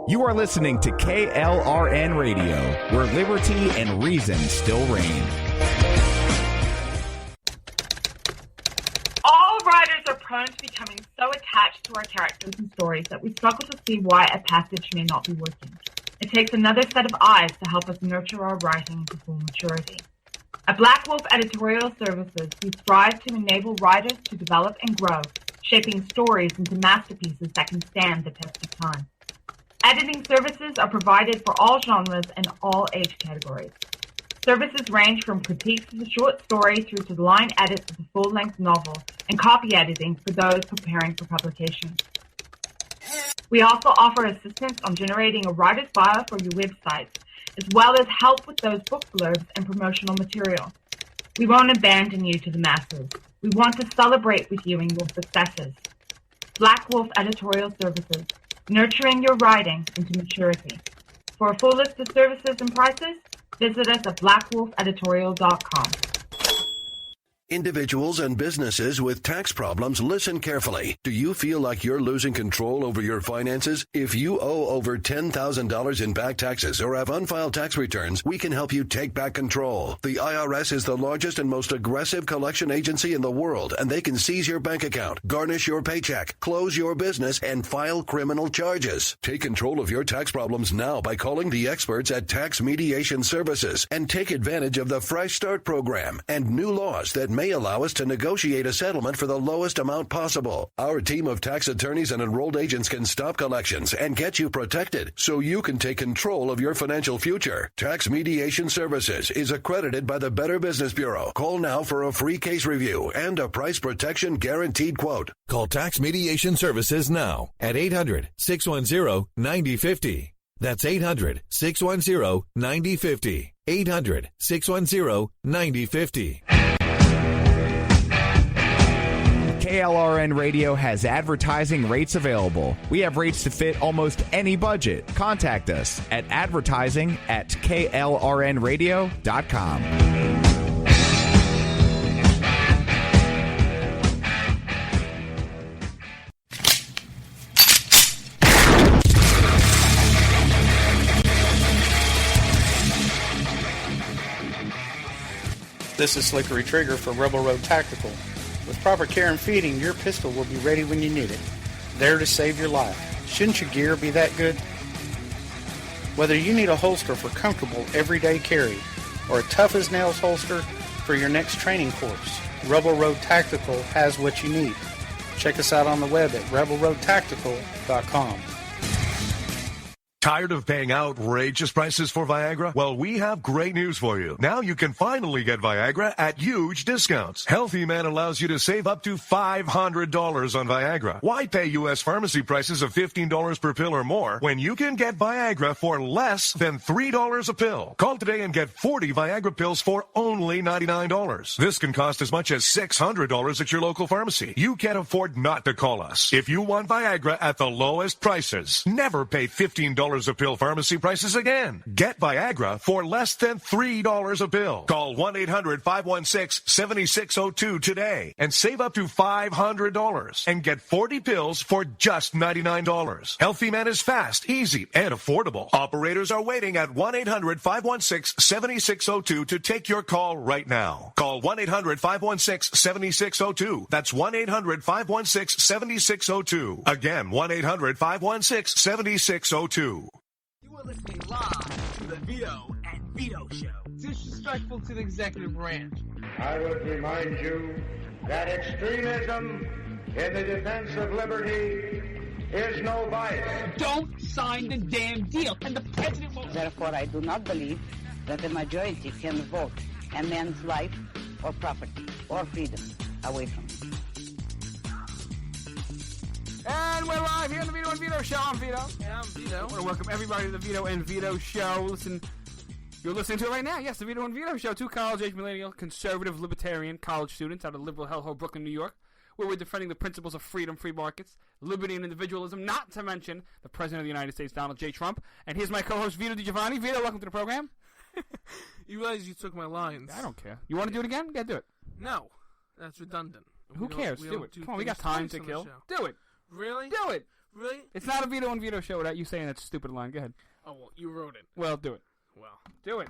You are listening to KLRN Radio, where liberty and reason still reign. All writers are prone to becoming so attached to our characters and stories that we struggle to see why a passage may not be working. It takes another set of eyes to help us nurture our writing to full maturity. At Black Wolf Editorial Services, we strive to enable writers to develop and grow, shaping stories into masterpieces that can stand the test of time. Editing services are provided for all genres and all age categories. Services range from critiques of the short story through to the line edits of the full-length novel and copy editing for those preparing for publication. We also offer assistance on generating a writer's bio for your websites, as well as help with those book blurbs and promotional material. We won't abandon you to the masses. We want to celebrate with you in your successes. Black Wolf Editorial Services, nurturing your writing into maturity. For a full list of services and prices, visit us at blackwolfeditorial.com. Individuals and businesses with tax problems, listen carefully. Do you feel like you're losing control over your finances? If you owe over $10,000 in back taxes or have unfiled tax returns, we can help you take back control. The IRS is the largest and most aggressive collection agency in the world, and they can seize your bank account, garnish your paycheck, close your business, and file criminal charges. Take control of your tax problems now by calling the experts at Tax Mediation Services and take advantage of the Fresh Start program and new laws that may allow us to negotiate a settlement for the lowest amount possible. Our team of tax attorneys and enrolled agents can stop collections and get you protected so you can take control of your financial future. Tax Mediation Services is accredited by the Better Business Bureau. Call now for a free case review and a price protection guaranteed quote. Call Tax Mediation Services now at 800-610-9050. That's 800-610-9050. 800-610-9050. KLRN Radio has advertising rates available. We have rates to fit almost any budget. Contact us at advertising@klrnradio.com. This is Slickery Trigger for Rebel Road Tactical. With proper care and feeding, your pistol will be ready when you need it, there to save your life. Shouldn't your gear be that good? Whether you need a holster for comfortable everyday carry or a tough-as-nails holster for your next training course, Rebel Road Tactical has what you need. Check us out on the web at rebelroadtactical.com. Tired of paying outrageous prices for Viagra? Well, we have great news for you. Now you can finally get Viagra at huge discounts. Healthy Man allows you to save up to $500 on Viagra. Why pay U.S. pharmacy prices of $15 per pill or more when you can get Viagra for less than $3 a pill? Call today and get 40 Viagra pills for only $99. This can cost as much as $600 at your local pharmacy. You can't afford not to call us. If you want Viagra at the lowest prices, never pay $15 a pill pharmacy prices again. Get Viagra for less than $3 a pill. Call 1-800-516-7602 today and save up to $500 and get 40 pills for just $99. Healthy Man is fast, easy, and affordable. Operators are waiting at 1-800-516-7602 to take your call right now. Call 1-800-516-7602. That's 1-800-516-7602. Again, 1-800-516-7602. You are listening live to the Vito and Vito Show. Disrespectful to the executive branch. I would remind you that extremism in the defense of liberty is no vice. Don't sign the damn deal, and the president won't. Therefore, I do not believe that the majority can vote a man's life or property or freedom away from him. And we're live here on the Vito and Vito Show. I'm Vito. And I'm Vito. I want to welcome everybody to the Vito and Vito Show. You're listening to it right now. Yes, the Vito and Vito Show. Two college-age millennial, conservative, libertarian college students out of liberal hellhole Brooklyn, New York, where we're defending the principles of freedom, free markets, liberty, and individualism, not to mention the President of the United States, Donald J. Trump. And here's my co-host, Vito DiGiovanni. Vito, welcome to the program. You realize you took my lines. I don't care. You want to do it again? Yeah, do it. No. That's redundant. Who cares? Do it. Come on, we got time to kill. Do it. Really? Do it. Really? It's not a Vito and Vito show without you saying that stupid line. Go ahead. Oh, well, you wrote it. Well, do it. Well. Do it.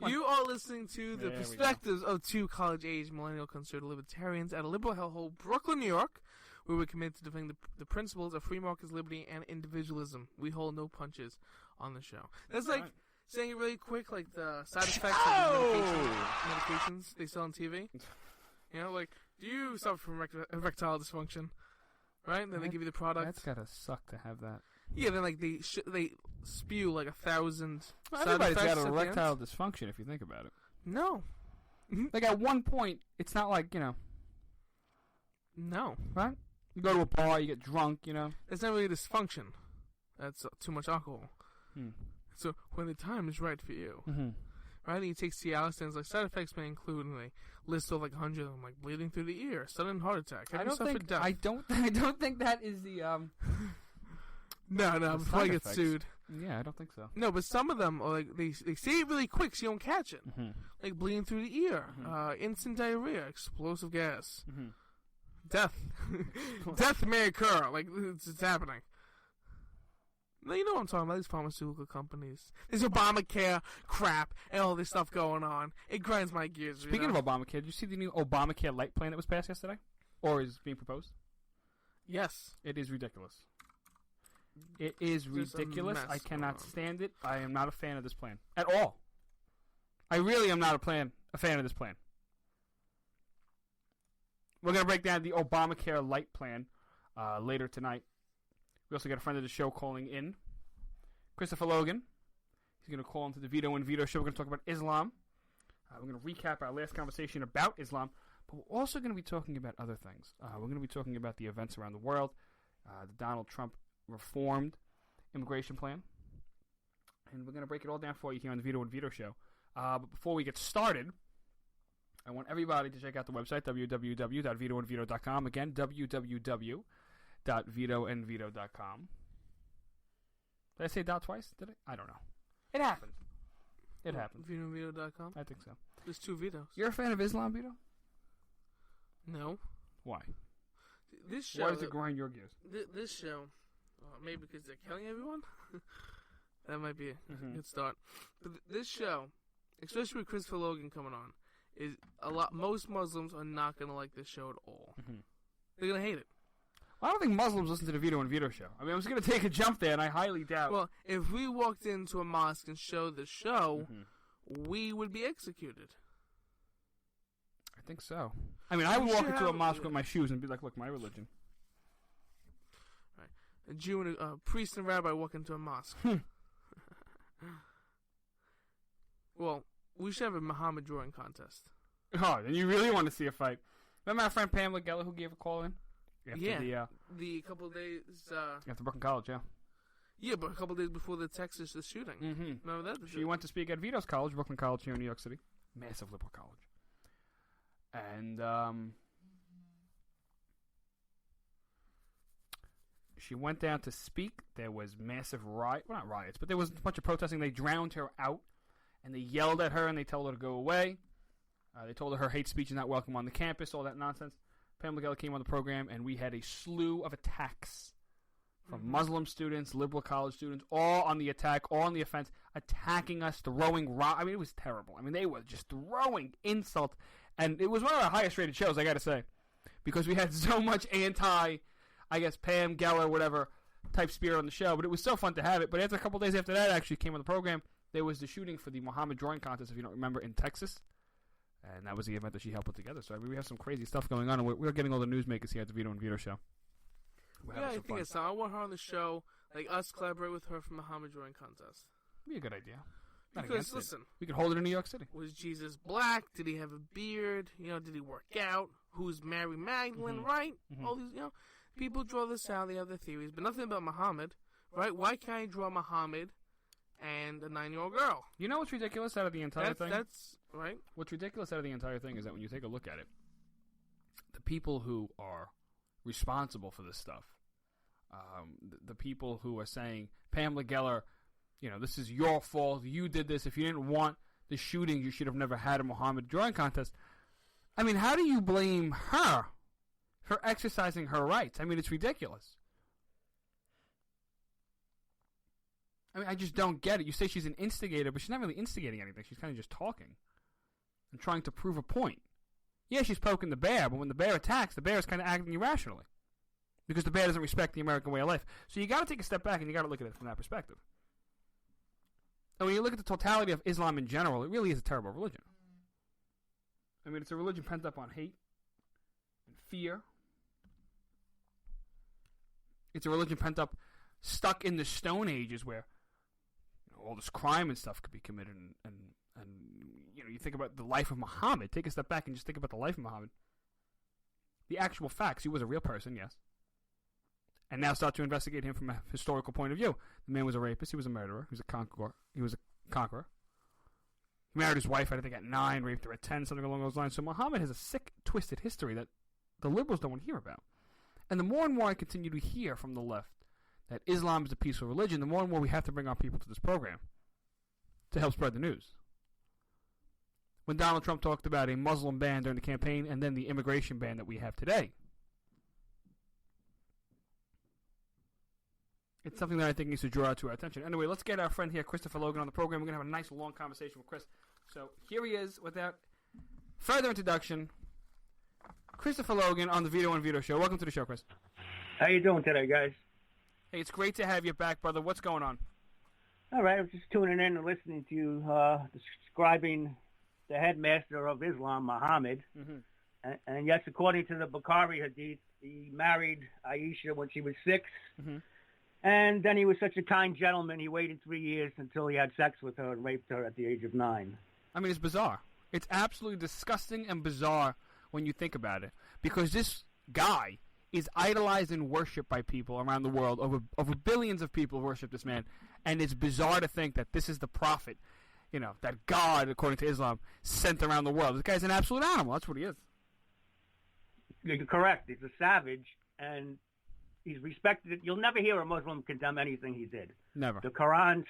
You are listening to the There we perspectives of two college-age millennial conservative libertarians at a liberal hellhole, Brooklyn, New York, where we're committed to defending the principles of free market liberty and individualism. We hold no punches on the show. That's like saying it really quick, like the side effects of medications they sell on TV. You know, like, do you suffer from erectile dysfunction? Right? And then they give you the product. That's gotta suck to have that. Yeah, then like they spew like 1,000 Well, side everybody's effects got at the erectile end. dysfunction if you think about it. No. Like at one point, it's not like, No. right? You go to a bar, you get drunk, It's not really dysfunction. That's too much alcohol. Hmm. So when the time is right for you, Mm-hmm. right? And you take Cialis, and like side effects may include, and they list off like 100 of them, like bleeding through the ear, sudden heart attack. I don't think that is the No, the before I side get effects. sued. Yeah, I don't think so. No, but some of them are like they say it really quick, so you don't catch it. Mm-hmm. Like bleeding through the ear, instant diarrhea, explosive gas, Mm-hmm. death. Death may occur. Like it's happening. Now, you know what I'm talking about, these pharmaceutical companies. There's Obamacare crap and all this stuff going on. It grinds my gears. Speaking of Obamacare, did you see the new Obamacare light plan that was passed yesterday? Or is being proposed? Yes. It is ridiculous. It is There's a ridiculous. mess I cannot going on. stand it. I am not a fan of this plan. At all. I really am not a fan of this plan. We're going to break down the Obamacare light plan later tonight. We also got a friend of the show calling in, Christopher Logan. He's going to call into the Vito and Vito show. We're going to talk about Islam. We're going to recap our last conversation about Islam, but we're also going to be talking about other things. We're going to be talking about the events around the world, the Donald Trump reformed immigration plan, and we're going to break it all down for you here on the Vito and Vito show. But before we get started, I want everybody to check out the website, www.vitoandvito.com. Again, www.vitoandvito.com. Did I say dot twice? Did I? I don't know. It happened. It happened. VitoandVito.com? I think so. There's two Vitos. You're a fan of Islam, Vito? No. Why? This show. Why does it grind your gears? This show, maybe because they're killing everyone? That might be a good start. But this show, especially with Christopher Logan coming on, is most Muslims are not going to like this show at all. They're going to hate it. Well, I don't think Muslims listen to the Vito and Vito show. I mean, I was going to take a jump there, and I highly doubt. Well, if we walked into a mosque and showed the show, we would be executed. I think so. I mean, I would walk into a mosque with my shoes and be like, look, my religion. Right. A Jew and a priest and rabbi walk into a mosque. Well, we should have a Muhammad drawing contest. Oh, then you really want to see a fight. Remember our friend Pamela Geller who gave a call in? After the couple of days... after Brooklyn College, yeah. Yeah, but a couple of days before the Texas shooting. Remember that? She went to speak at Vito's college, Brooklyn College here in New York City. Massive liberal college. And she went down to speak. There was massive well, not riots, but there was a bunch of protesting. They drowned her out, and they yelled at her, and they told her to go away. They told her hate speech is not welcome on the campus, all that nonsense. Pamela Geller came on the program, and we had a slew of attacks from Muslim students, liberal college students, all on the attack, all on the offense, attacking us, throwing rock. I mean, it was terrible. I mean, they were just throwing insults. And it was one of our highest rated shows, I got to say, because we had so much Pam Geller, whatever, type spirit on the show. But it was so fun to have it. But after a couple days after that, actually came on the program, there was the shooting for the Muhammad drawing contest, if you don't remember, in Texas. And that was the event that she helped put together. So, I mean, we have some crazy stuff going on. And we're getting all the newsmakers here at the Vito and Vito show. Yeah, I think it's time. I want her on the show, like us collaborate with her for Muhammad drawing contest. Be a good idea. Because, listen, we could hold it in New York City. Was Jesus black? Did he have a beard? Did he work out? Who's Mary Magdalene, right? All these, people draw this out. They have their theories, but nothing about Muhammad, right? Why can't I draw Muhammad and a 9-year-old girl? You know what's ridiculous out of the entire thing? That's right. What's ridiculous out of the entire thing is that when you take a look at it, the people who are responsible for this stuff, the people who are saying, Pamela Geller, this is your fault, you did this, if you didn't want the shooting, you should have never had a Muhammad drawing contest. I mean, how do you blame her for exercising her rights? I mean, it's ridiculous. I mean, I just don't get it. You say she's an instigator, but she's not really instigating anything. She's kind of just talking and trying to prove a point. Yeah, she's poking the bear, but when the bear attacks, the bear is kind of acting irrationally because the bear doesn't respect the American way of life. So you got to take a step back and you got to look at it from that perspective. And when you look at the totality of Islam in general, it really is a terrible religion. I mean, it's a religion pent up on hate and fear. It's a religion pent up, stuck in the Stone Ages where all this crime and stuff could be committed. And you think about the life of Muhammad. Take a step back and just think about the life of Muhammad. The actual facts. He was a real person, yes. And now start to investigate him from a historical point of view. The man was a rapist. He was a murderer. He was a conqueror. He married his wife, I think, at 9, raped her at 10, something along those lines. So Muhammad has a sick, twisted history that the liberals don't want to hear about. And the more and more I continue to hear from the left that Islam is a peaceful religion, the more and more we have to bring our people to this program to help spread the news. When Donald Trump talked about a Muslim ban during the campaign and then the immigration ban that we have today, it's something that I think needs to draw to our attention. Anyway, let's get our friend here, Christopher Logan, on the program. We're going to have a nice, long conversation with Chris. So here he is, without further introduction, Christopher Logan on the Vito and Vito Show. Welcome to the show, Chris. How you doing today, guys? Hey, it's great to have you back, brother. What's going on? All right, I was just tuning in and listening to you describing the headmaster of Islam, Muhammad. Mm-hmm. And yes, according to the Bukhari Hadith, he married Aisha when she was 6. Mm-hmm. And then he was such a kind gentleman, he waited 3 years until he had sex with her and raped her at the age of 9. I mean, it's bizarre. It's absolutely disgusting and bizarre when you think about it. Because this guy is idolized and worshipped by people around the world. Over billions of people worship this man. And it's bizarre to think that this is the prophet, that God, according to Islam, sent around the world. This guy's an absolute animal. That's what he is. You're correct. He's a savage, and he's respected. You'll never hear a Muslim condemn anything he did. Never. The Quran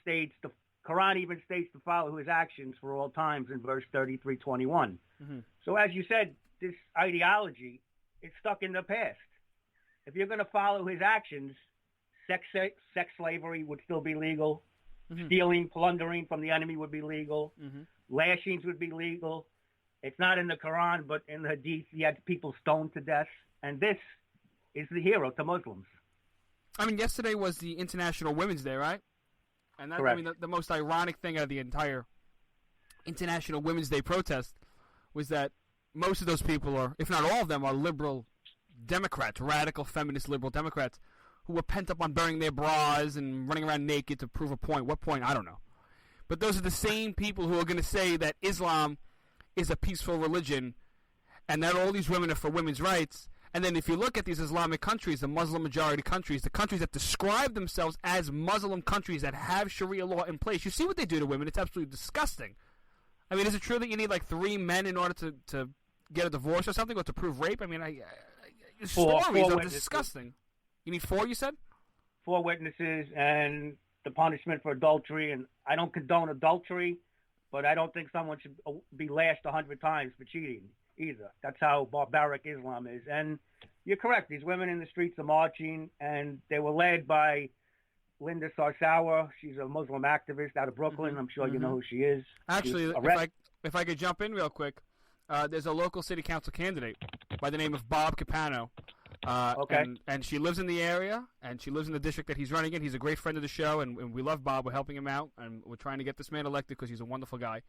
even states to follow his actions for all times in verse 33:21. Mm-hmm. So as you said, this ideology is stuck in the past. If you're going to follow his actions, sex slavery would still be legal. Mm-hmm. Stealing, plundering from the enemy would be legal. Mm-hmm. Lashings would be legal. It's not in the Quran, but in the Hadith, he had people stoned to death. And this is the hero to Muslims. I mean, yesterday was the International Women's Day, right? And that's, correct. I mean, the most ironic thing out of the entire International Women's Day protest was that most of those people are, if not all of them, are liberal Democrats, radical feminist liberal Democrats, who were pent up on burying their bras and running around naked to prove a point. What point? I don't know. But those are the same people who are going to say that Islam is a peaceful religion and that all these women are for women's rights. And then if you look at these Islamic countries, the Muslim-majority countries, the countries that describe themselves as Muslim countries that have Sharia law in place, you see what they do to women. It's absolutely disgusting. I mean, is it true that you need like 3 men in order to get a divorce or something, or to prove rape? I mean, stories are disgusting. You need 4, you said? 4 witnesses and the punishment for adultery. And I don't condone adultery, but I don't think someone should be lashed 100 times for cheating either. That's how barbaric Islam is. And you're correct. These women in the streets are marching, and they were led by Linda Sarsour. She's a Muslim activist out of Brooklyn. Mm-hmm. I'm sure you know who she is. Actually, if I could jump in real quick, there's a local city council candidate by the name of Bob Capano. Okay. And she lives in the area, and she lives in the district that he's running in. He's a great friend of the show, and we love Bob. We're helping him out, and we're trying to get this man elected because he's a wonderful guy.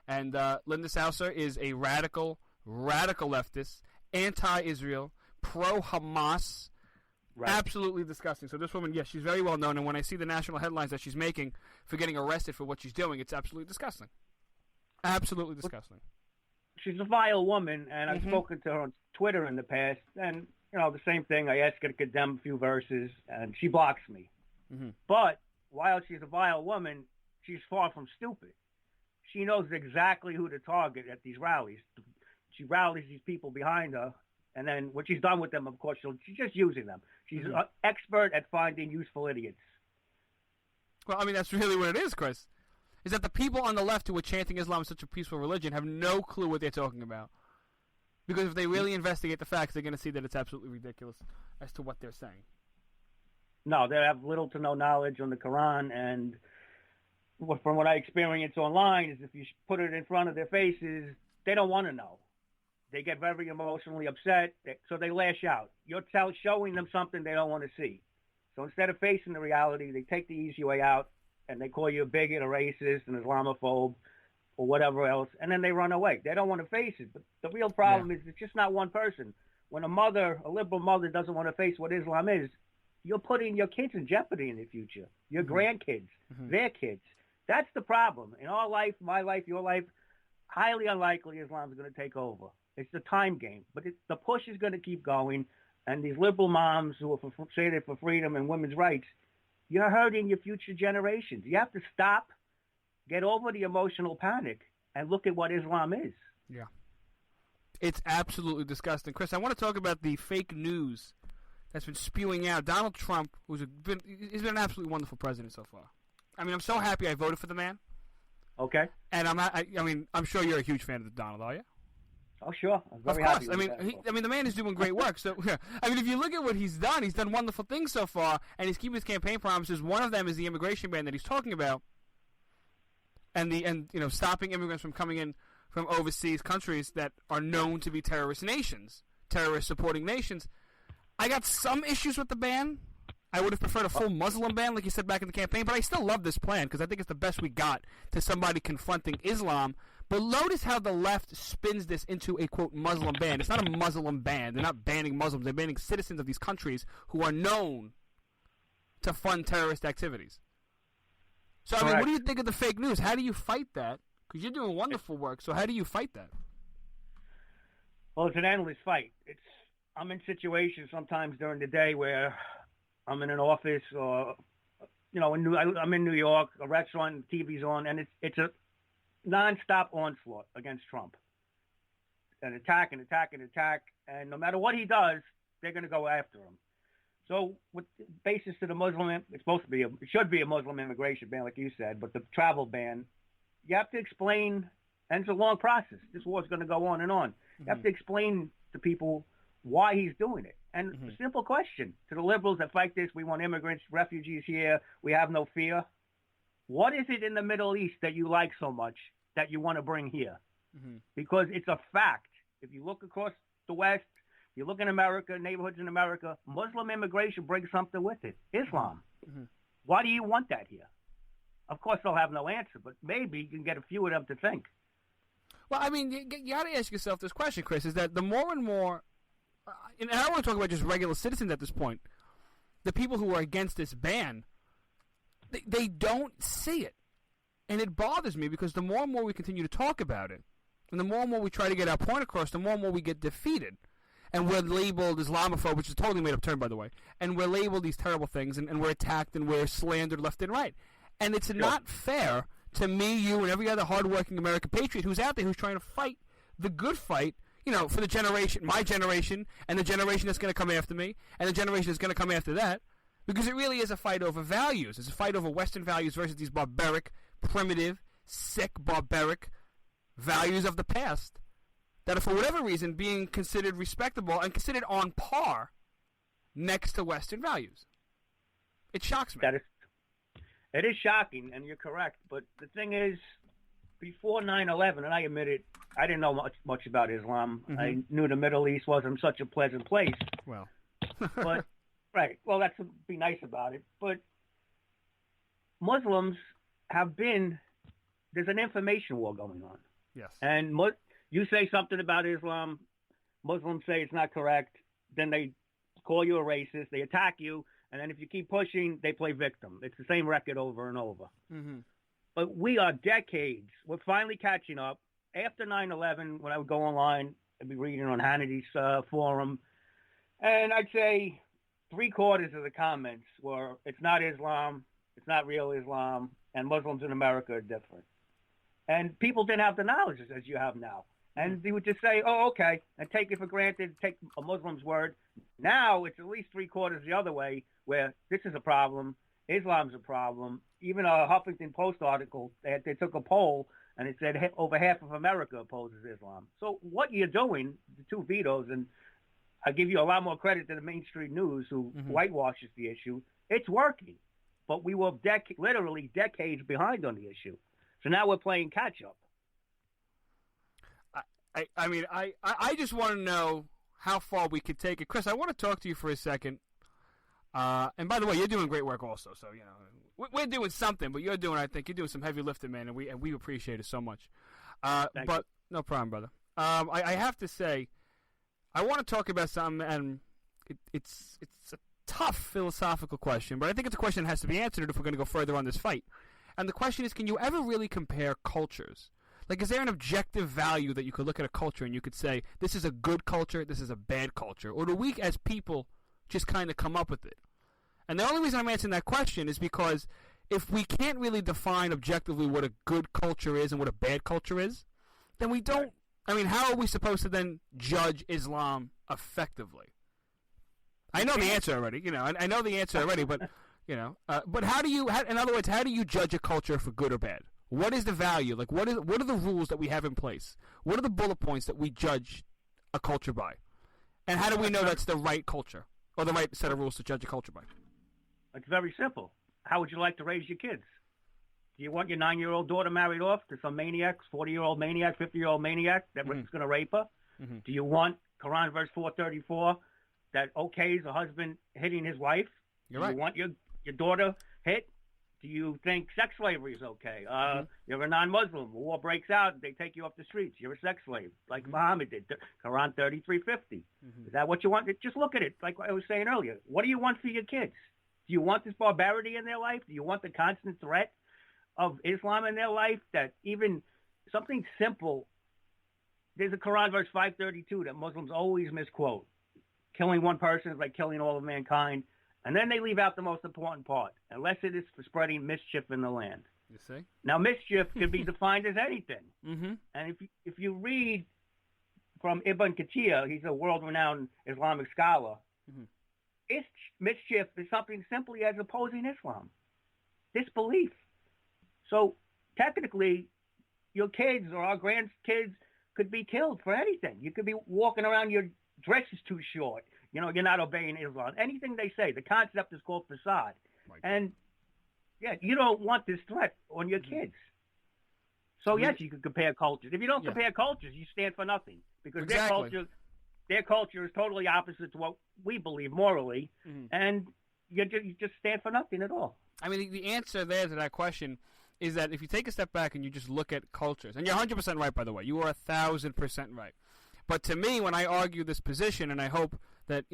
And Linda Sarsour is a radical leftist, anti-Israel, pro-Hamas, right. Absolutely disgusting. So this woman, yes, she's very well known, and when I see the national headlines that she's making for getting arrested for what she's doing, it's absolutely disgusting. Absolutely disgusting. She's a vile woman, and I've spoken to her on Twitter in the past, and, the same thing. I ask her to condemn a few verses, and she blocks me. Mm-hmm. But while she's a vile woman, she's far from stupid. She knows exactly who to target at these rallies. She rallies these people behind her, and then when she's done with them, of course, she's just using them. She's an expert at finding useful idiots. Well, I mean, that's really what it is, Chris. Is that the people on the left who are chanting Islam is such a peaceful religion have no clue what they're talking about. Because if they really investigate the facts, they're going to see that it's absolutely ridiculous as to what they're saying. No, they have little to no knowledge on the Quran, and from what I experience online, is if you put it in front of their faces, they don't want to know. They get very emotionally upset, so they lash out. You're showing them something they don't want to see. So instead of facing the reality, they take the easy way out, and they call you a bigot, a racist, an Islamophobe, or whatever else, and then they run away. They don't want to face it. But the real problem is it's just not one person. When a liberal mother, doesn't want to face what Islam is, you're putting your kids in jeopardy in the future, your grandkids, their kids. That's the problem. In our life, my life, your life, highly unlikely Islam is going to take over. It's the time game. But the push is going to keep going, and these liberal moms who say they're for freedom and women's rights, you're hurting your future generations. You have to stop, get over the emotional panic, and look at what Islam is. Yeah. It's absolutely disgusting. Chris, I want to talk about the fake news that's been spewing out. Donald Trump, he's been an absolutely wonderful president so far. I mean, I'm so happy I voted for the man. Okay. And I'm sure you're a huge fan of Donald, are you? Oh, sure. I'm very of course. happy I mean, the man is doing great work. So, I mean, if you look at what he's done wonderful things so far, and he's keeping his campaign promises. One of them is the immigration ban that he's talking about, and stopping immigrants from coming in from overseas countries that are known to be terrorist nations, terrorist-supporting nations. I got some issues with the ban. I would have preferred a full Muslim ban, like you said back in the campaign, but I still love this plan because I think it's the best we got to somebody confronting Islam. But notice how the left spins this into a, quote, Muslim ban. It's not a Muslim ban. They're not banning Muslims. They're banning citizens of these countries who are known to fund terrorist activities. So, I mean, what do you think of the fake news? How do you fight that? Because you're doing wonderful work, so how do you fight that? Well, it's an endless fight. I'm in situations sometimes during the day where I'm in an office or, I'm in New York, a restaurant, TV's on, and it's a nonstop onslaught against Trump. An attack, and no matter what he does, they're going to go after him. So, with basis to the Muslim, it should be a Muslim immigration ban, like you said, but the travel ban, you have to explain, and it's a long process. This war's going to go on and on. You have to explain to people why he's doing it. And a simple question to the liberals that fight this: we want immigrants, refugees here, we have no fear. What is it in the Middle East that you like so much that you want to bring here? Because it's a fact. If you look across the West, you look in America, neighborhoods in America, Muslim immigration brings something with it: Islam. Why do you want that here? Of course, they'll have no answer, but maybe you can get a few of them to think. Well, I mean, you got to ask yourself this question, Chris, is that the more and more, and I don't want to talk about just regular citizens at this point, the people who are against this ban, they don't see it. And it bothers me because the more and more we continue to talk about it, and the more and more we try to get our point across, the more and more we get defeated. And we're labeled Islamophobe, which is a totally made-up term, by the way, and we're labeled these terrible things, and we're attacked, and we're slandered left and right. And it's not fair to me, you, and every other hardworking American patriot who's out there who's trying to fight the good fight, for the generation, my generation, and the generation that's going to come after me, and the generation that's going to come after that, because it really is a fight over values. It's a fight over Western values versus these barbaric, primitive, sick, barbaric values of the past that are, for whatever reason, being considered respectable and considered on par next to Western values. It shocks me. It is shocking, and you're correct. But the thing is, before 9/11, and I admit it, I didn't know much about Islam. I knew the Middle East wasn't such a pleasant place. Well, but right. Well, that's be nice about it. But Muslims have been. There's an information war going on. Yes. And you say something about Islam, Muslims say it's not correct. Then they call you a racist. They attack you. And then if you keep pushing, they play victim. It's the same record over and over. But we are decades. We're finally catching up. After 9/11, when I would go online, I'd be reading on Hannity's forum, and I'd say 3/4 of the comments were, it's not Islam, it's not real Islam, and Muslims in America are different. And people didn't have the knowledge as you have now. And they would just say, oh, okay, and take it for granted, take a Muslim's word. Now it's at least 3/4 the other way, where this is a problem, Islam's a problem. Even a Huffington Post article, they took a poll, and it said over half of America opposes Islam. So what you're doing, the two Vitos, and I give you a lot more credit to the mainstream news who whitewashes the issue, it's working. but we were literally decades behind on the issue. So now we're playing catch-up. I just want to know how far we could take it. Chris, I want to talk to you for a second. And by the way, you're doing great work also. So, we're doing something, but you're doing some heavy lifting, man, and we appreciate it so much. But no problem, brother. I have to say, I want to talk about something, and it's a tough philosophical question, but I think it's a question that has to be answered if we're going to go further on this fight. And the question is, can you ever really compare cultures? Like, is there an objective value that you could look at a culture and you could say, this is a good culture, this is a bad culture? Or do we, as people, just kind of come up with it? And the only reason I'm answering that question is because if we can't really define objectively what a good culture is and what a bad culture is, then we don't. I mean, how are we supposed to then judge Islam effectively? I know the answer already. I know the answer already, but but how do you? In other words, how do you judge a culture for good or bad? What is the value? Like, what are the rules that we have in place? What are the bullet points that we judge a culture by? And how do we know that's the right culture or the right set of rules to judge a culture by? It's very simple. How would you like to raise your kids? Do you want your 9-year-old daughter married off to some maniac, 40-year-old maniac, 50-year-old maniac that's going to rape her? Mm-hmm. Do you want Quran verse 434 that okays a husband hitting his wife? Do you want your daughter hit? Do you think sex slavery is okay? You're a non-Muslim. War breaks out. They take you off the streets. You're a sex slave, like Muhammad did. Quran 3350. Is that what you want? Just look at it like I was saying earlier. What do you want for your kids? Do you want this barbarity in their life? Do you want the constant threat of Islam in their life? That even something simple, there's a Quran verse 532 that Muslims always misquote. Killing one person is like killing all of mankind. And then they leave out the most important part, unless it is for spreading mischief in the land. You see? Now, mischief can be defined as anything. Mm-hmm. And if you read from Ibn Kathir, he's a world-renowned Islamic scholar, mischief is something simply as opposing Islam. Disbelief. So, technically, your kids or our grandkids could be killed for anything. You could be walking around, your dress is too short. You're not obeying Islam. Anything they say, the concept is called facade. And, you don't want this threat on your kids. So, yes, you can compare cultures. If you don't compare cultures, you stand for nothing. Because their culture is totally opposite to what we believe morally. And you just stand for nothing at all. I mean, the answer there to that question is that if you take a step back and you just look at cultures, and you're 100% right, by the way. You are 1,000% right. But to me, when I argue this position, and I hope that,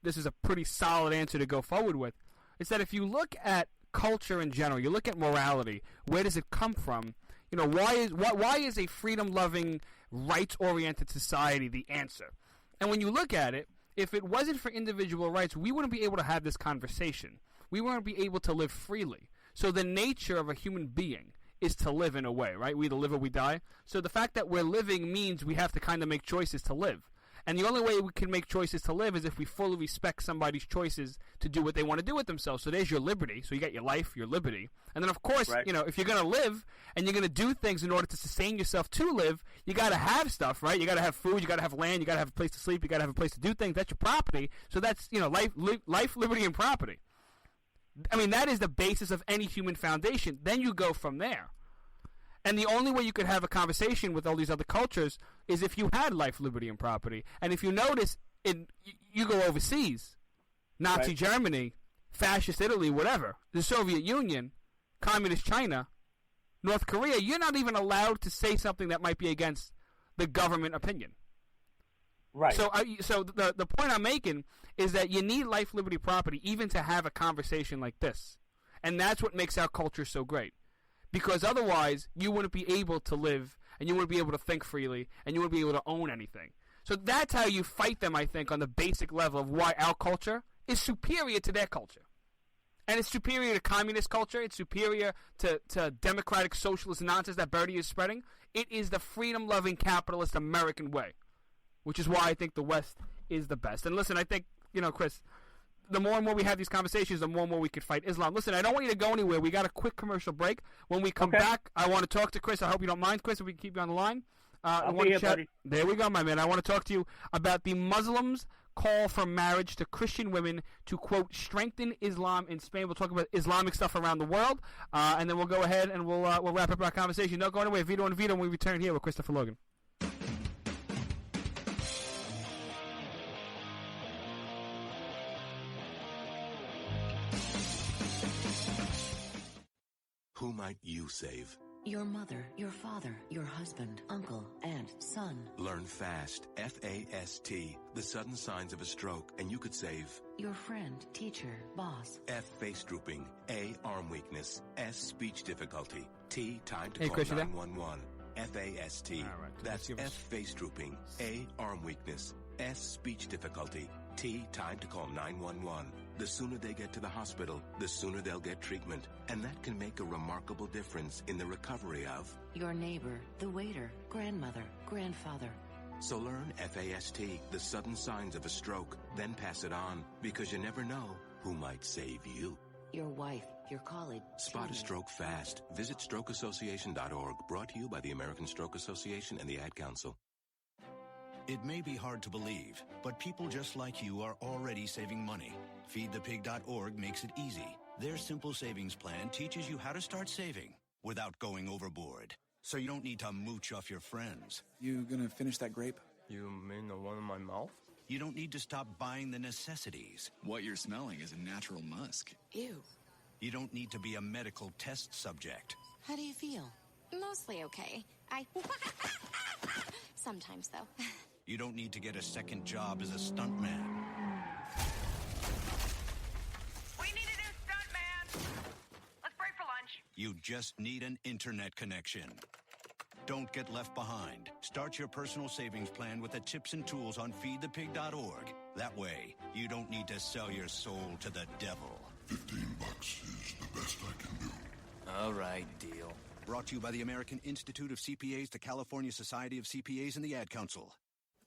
this is a pretty solid answer to go forward with, it's that if you look at culture in general, you look at morality, where does it come from? Why is a freedom-loving, rights-oriented society the answer? And when you look at it, if it wasn't for individual rights, we wouldn't be able to have this conversation. We wouldn't be able to live freely. So the nature of a human being is to live in a way, right? We either live or we die. So the fact that we're living means we have to kind of make choices to live. And the only way we can make choices to live is if we fully respect somebody's choices to do what they want to do with themselves. So there's your liberty. So you got your life, your liberty. And then, of course, if you're going to live and you're going to do things in order to sustain yourself to live, you got to have stuff, right? You got to have food. You got to have land. You got to have a place to sleep. You got to have a place to do things. That's your property. So that's, life, liberty, and property. I mean, that is the basis of any human foundation. Then you go from there. And the only way you could have a conversation with all these other cultures is if you had life, liberty, and property. And if you notice, you go overseas, Nazi Germany, fascist Italy, whatever, the Soviet Union, communist China, North Korea, you're not even allowed to say something that might be against the government opinion. Right. So the point I'm making is that you need life, liberty, property even to have a conversation like this. And that's what makes our culture so great. Because otherwise, you wouldn't be able to live, and you wouldn't be able to think freely, and you wouldn't be able to own anything. So that's how you fight them, I think, on the basic level of why our culture is superior to their culture. And it's superior to communist culture. It's superior to democratic socialist nonsense that Bertie is spreading. It is the freedom-loving capitalist American way, which is why I think the West is the best. And listen, I think, Chris, the more and more we have these conversations, the more and more we could fight Islam. Listen, I don't want you to go anywhere. We got a quick commercial break. When we come back, I want to talk to Chris. I hope you don't mind, Chris, if we can keep you on the line. I'll be here, buddy. There we go, my man. I want to talk to you about the Muslims call for marriage to Christian women to, quote, strengthen Islam in Spain. We'll talk about Islamic stuff around the world, and then we'll go ahead and we'll wrap up our conversation. Don't go anywhere. Vito and Vito, when we return here with Christopher Logan. Who might you save? Your mother, your father, your husband, uncle, aunt, son. Learn FAST, F-A-S-T, the sudden signs of a stroke, and you could save your friend, teacher, boss. F, face drooping. A, arm weakness. S, speech difficulty. T, time to Hey, call Chris, you there? 911. F-A-S-T. All right, That's F, face drooping. A, arm weakness. S, speech difficulty. T, time to call 911. The sooner they get to the hospital, the sooner they'll get treatment. And that can make a remarkable difference in the recovery of your neighbor, the waiter, grandmother, grandfather. So learn FAST, the sudden signs of a stroke, then pass it on, because you never know who might save you. Your wife, your colleague. Spot a stroke fast. Visit strokeassociation.org. Brought to you by the American Stroke Association and the Ad Council. It may be hard to believe, but people just like you are already saving money. FeedThePig.org makes it easy. Their simple savings plan teaches you how to start saving without going overboard. So you don't need to mooch off your friends. You gonna finish that grape? You mean the one in my mouth? You don't need to stop buying the necessities. What you're smelling is a natural musk. Ew. You don't need to be a medical test subject. How do you feel? Mostly okay. Sometimes, though. You don't need to get a second job as a stuntman. We need a new stuntman. Let's break for lunch. You just need an internet connection. Don't get left behind. Start your personal savings plan with the tips and tools on feedthepig.org. That way, you don't need to sell your soul to the devil. $15 is the best I can do. All right, deal. Brought to you by the American Institute of CPAs, the California Society of CPAs, and the Ad Council.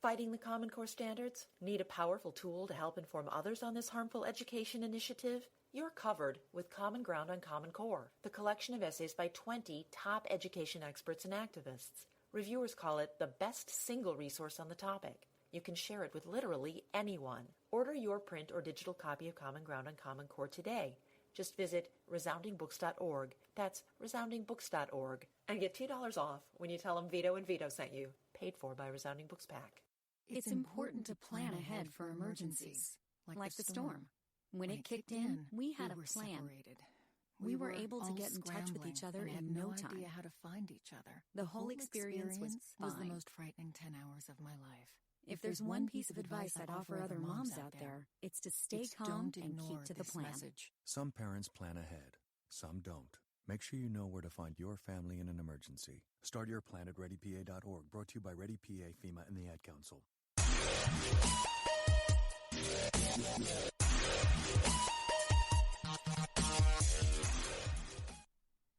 Fighting the Common Core standards? Need a powerful tool to help inform others on this harmful education initiative? You're covered with Common Ground on Common Core, the collection of essays by 20 top education experts and activists. Reviewers call it the best single resource on the topic. You can share it with literally anyone. Order your print or digital copy of Common Ground on Common Core today. Just visit resoundingbooks.org. That's resoundingbooks.org. And get $2 off when you tell them Vito and Vito sent you. Paid for by Resounding Books Pack. It's important to plan ahead for emergencies, like the storm. When it kicked in, we had a plan. Separated. We were able to get in touch with each other in no time. Idea how to find each other. The whole experience was the fine. most frightening 10 hours of my life. If there's one piece of advice I'd offer other moms out there, it's to stay calm and keep to the plan. Message. Some parents plan ahead, some don't. Make sure you know where to find your family in an emergency. Start your plan at ReadyPA.org. Brought to you by ReadyPA, FEMA, and the Ad Council.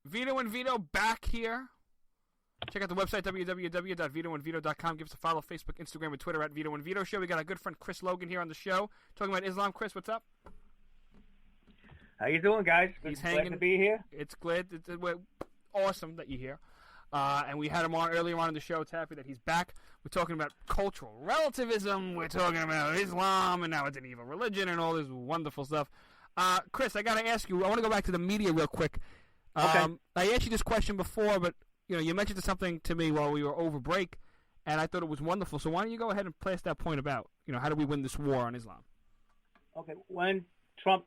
Vito and Vito back here. Check out the website, www.vitoandvito.com. Give us a follow, Facebook, Instagram, and Twitter at Vito and Vito Show. We got our good friend Chris Logan here on the show talking about Islam. Chris, what's up? How you doing, guys? He's glad hanging. to be here. It's glad. We're awesome that you're here. And we had him on earlier on in the show. It's happy that he's back. We're talking about cultural relativism. We're talking about Islam, and now it's an evil religion, and all this wonderful stuff. Chris, I got to ask you. I want to go back to the media real quick. Okay. I asked you this question before, but you mentioned something to me while we were over break, and I thought it was wonderful. So why don't you go ahead and place that point about how do we win this war on Islam? Okay. When Trump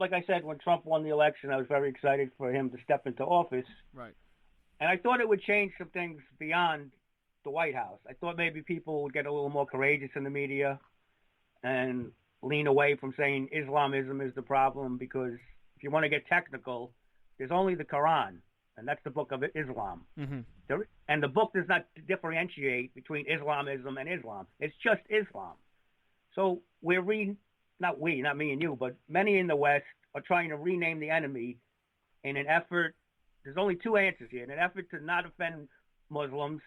won the election, I was very excited for him to step into office. Right. And I thought it would change some things beyond the White House. I thought maybe people would get a little more courageous in the media and lean away from saying Islamism is the problem, because if you want to get technical, there's only the Quran, and that's the book of Islam. Mm-hmm. And the book does not differentiate between Islamism and Islam. It's just Islam. So not me and you, but many in the West are trying to rename the enemy in an effort. There's only two answers here. In an effort to not offend Muslims,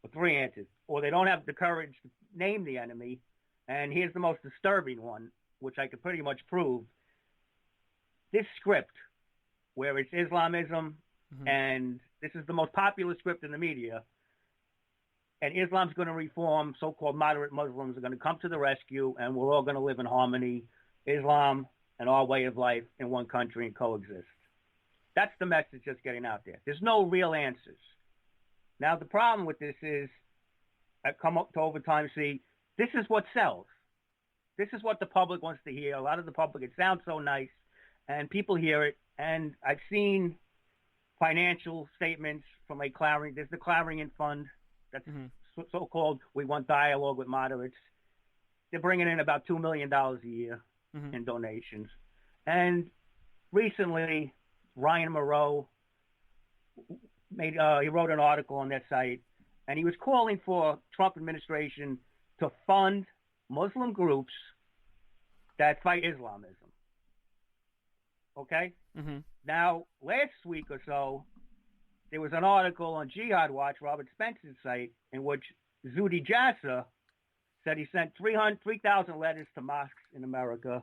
or three answers. Or they don't have the courage to name the enemy. And here's the most disturbing one, which I could pretty much prove. This script, where it's Islamism, and this is the most popular script in the media, and Islam's going to reform. So-called moderate Muslims are going to come to the rescue, and we're all going to live in harmony, Islam and our way of life in one country and coexist. That's the message that's getting out there. There's no real answers. Now, the problem with this is, I've come up to over time, see, this is what sells. This is what the public wants to hear. A lot of the public, it sounds so nice, and people hear it. And I've seen financial statements from a Clarion. There's the Clarion Fund that's so-called, we want dialogue with moderates. They're bringing in about $2 million a year in donations. And recently, Ryan Moreau he wrote an article on their site, and he was calling for Trump administration to fund Muslim groups that fight Islamism. Okay? Now, last week or so, there was an article on Jihad Watch, Robert Spencer's site, in which Zuhdi Jasser said he sent 3,000 letters to mosques in America.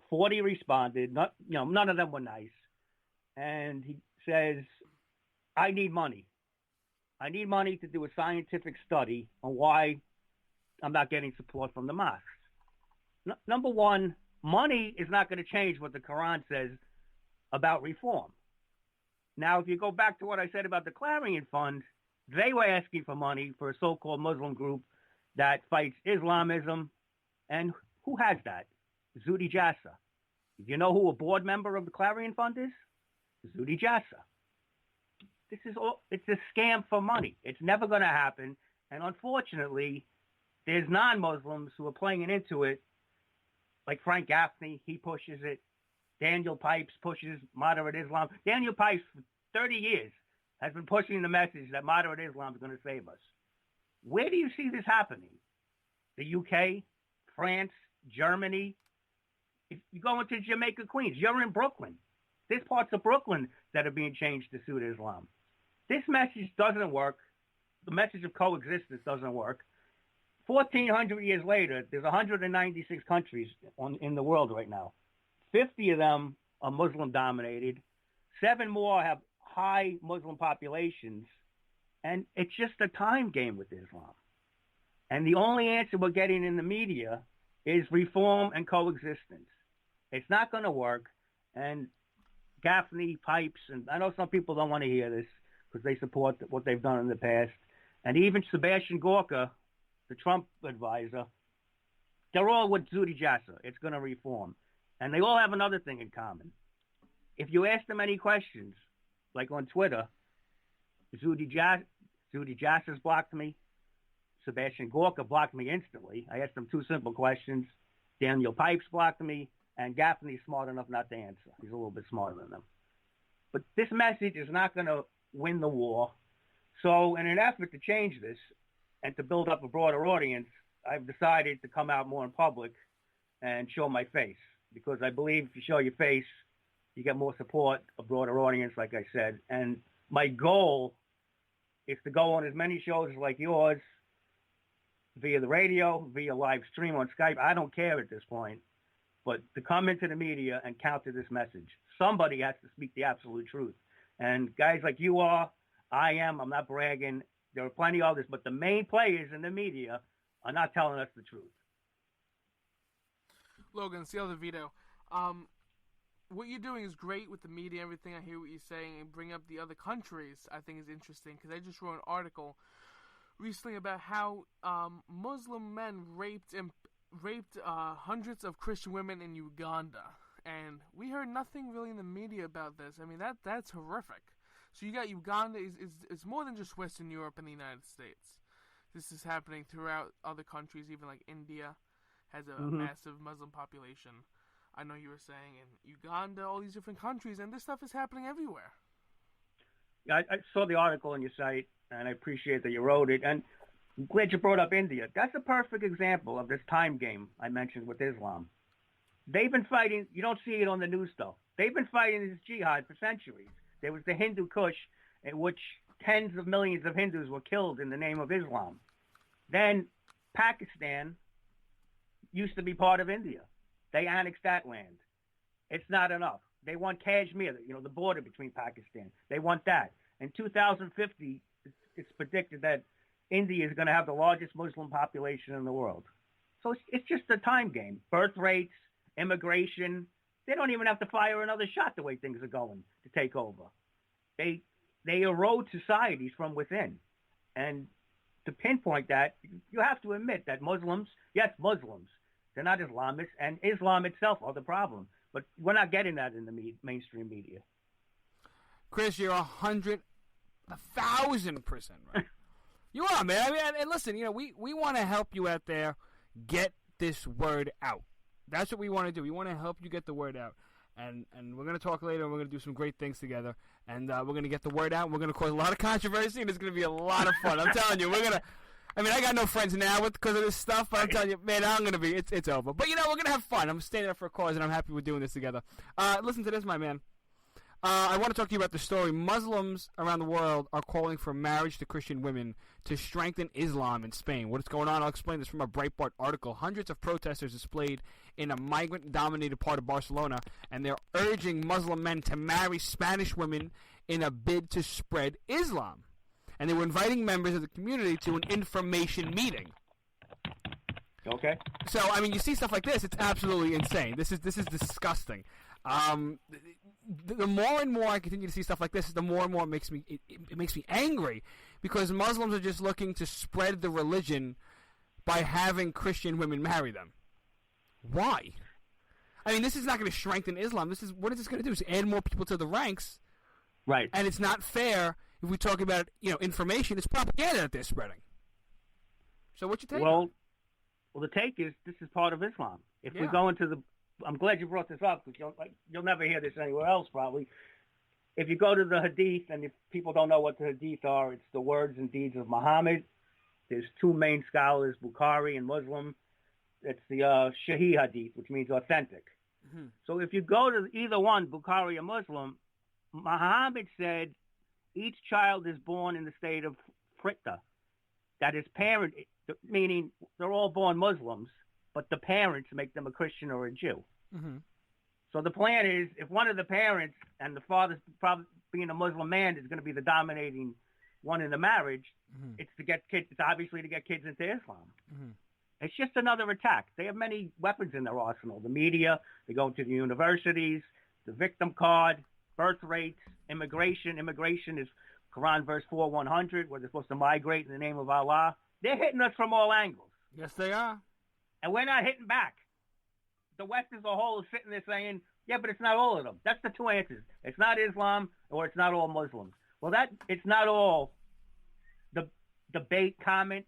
40 responded. None of them were nice. And he says, I need money. I need money to do a scientific study on why I'm not getting support from the mosques. Number one, money is not going to change what the Quran says about reform. Now, if you go back to what I said about the Clarion Fund, they were asking for money for a so-called Muslim group that fights Islamism. And who has that? Zuhdi Jasser. Do you know who a board member of the Clarion Fund is? Zuhdi Jasser. It's a scam for money. It's never going to happen. And unfortunately, there's non-Muslims who are playing into it, like Frank Gaffney. He pushes it. Daniel Pipes pushes moderate Islam. Daniel Pipes, for 30 years, has been pushing the message that moderate Islam is going to save us. Where do you see this happening? The UK, France, Germany. If you go into Jamaica, Queens, you're in Brooklyn. There's parts of Brooklyn that are being changed to suit Islam. This message doesn't work. The message of coexistence doesn't work. 1,400 years later, there's 196 countries in the world right now. 50 of them are Muslim-dominated. 7 more have high Muslim populations. And it's just a time game with Islam. And the only answer we're getting in the media is reform and coexistence. It's not going to work. And Gaffney, Pipes, and I know some people don't want to hear this because they support what they've done in the past. And even Sebastian Gorka, the Trump advisor, they're all with Zuhdi Jasser. It's going to reform. And they all have another thing in common. If you ask them any questions, like on Twitter, Zuhdi Jasser's blocked me. Sebastian Gorka blocked me instantly. I asked him 2 simple questions. Daniel Pipes blocked me. And Gaffney's smart enough not to answer. He's a little bit smarter than them. But this message is not going to win the war. So in an effort to change this and to build up a broader audience, I've decided to come out more in public and show my face. Because I believe if you show your face, you get more support, a broader audience, like I said. And my goal is to go on as many shows like yours, via the radio, via live stream on Skype. I don't care at this point. But to come into the media and counter this message, somebody has to speak the absolute truth. And guys like you are, I am, I'm not bragging. There are plenty of others, but the main players in the media are not telling us the truth. Logan, it's the other Vito. What you're doing is great with the media, everything. I hear what you're saying, and bring up the other countries. I think is interesting because I just wrote an article recently about how Muslim men raped hundreds of Christian women in Uganda, and we heard nothing really in the media about this. I mean, that's horrific. So you got Uganda is more than just Western Europe and the United States. This is happening throughout other countries, even like India has a massive Muslim population. I know you were saying in Uganda, all these different countries, and this stuff is happening everywhere. Yeah, I saw the article on your site, and I appreciate that you wrote it. And I'm glad you brought up India. That's a perfect example of this time game I mentioned with Islam. They've been fighting. You don't see it on the news, though. They've been fighting this jihad for centuries. There was the Hindu Kush, in which tens of millions of Hindus were killed in the name of Islam. Then Pakistan used to be part of India. They annexed that land. It's not enough. They want Kashmir, the border between Pakistan. They want that. In 2050, it's predicted that India is going to have the largest Muslim population in the world. So it's just a time game. Birth rates, immigration. They don't even have to fire another shot the way things are going to take over. They erode societies from within. And to pinpoint that, you have to admit that Muslims, yes, Muslims, they're not Islamists, and Islam itself are the problem. But we're not getting that in the mainstream media. Chris, you're 1,000% right. You are, man. I mean, and listen, we want to help you out there get this word out. That's what we want to do. We want to help you get the word out. And we're going to talk later, and we're going to do some great things together. And we're going to get the word out, and we're going to cause a lot of controversy, and it's going to be a lot of fun. I'm telling you, we're going to... I mean, I got no friends now because of this stuff, but I'm telling you, man, I'm going to be... It's over. But, we're going to have fun. I'm standing up for a cause, and I'm happy we're doing this together. Listen to this, my man. I want to talk to you about the story. Muslims around the world are calling for marriage to Christian women to strengthen Islam in Spain. What is going on? I'll explain this from a Breitbart article. Hundreds of protesters displayed in a migrant-dominated part of Barcelona, and they're urging Muslim men to marry Spanish women in a bid to spread Islam. And they were inviting members of the community to an information meeting. Okay. So, I mean, you see stuff like this, it's absolutely insane. This is disgusting. The more and more I continue to see stuff like this, the more and more it makes me angry, because Muslims are just looking to spread the religion by having Christian women marry them. Why? I mean, this is not going to strengthen Islam. What is this going to do? Is add more people to the ranks, right? And it's not fair if we talk about information. It's propaganda that they're spreading. So what you take? Well, the take is this is part of Islam. If we go into the I'm glad you brought this up because you'll never hear this anywhere else probably. If you go to the Hadith, and if people don't know what the Hadith are, it's the words and deeds of Muhammad. There's two main scholars, Bukhari and Muslim. It's the Sahih Hadith, which means authentic. Mm-hmm. So if you go to either one, Bukhari or Muslim, Muhammad said each child is born in the state of Fitra. That is parent, meaning they're all born Muslims, but the parents make them a Christian or a Jew. Mm-hmm. So the plan is, if one of the parents, and the father's probably being a Muslim man, is going to be the dominating one in the marriage, mm-hmm. it's to get kids. It's obviously to get kids into Islam. Mm-hmm. It's just another attack. They have many weapons in their arsenal. The media, they go to the universities, the victim card, birth rates, immigration. Immigration is Quran verse 4:100, where they're supposed to migrate in the name of Allah. They're hitting us from all angles. Yes, they are. And we're not hitting back. The West as a whole is sitting there saying, yeah, but it's not all of them. That's the two answers. It's not Islam, or it's not all Muslims. Well, it's not all. The debate comment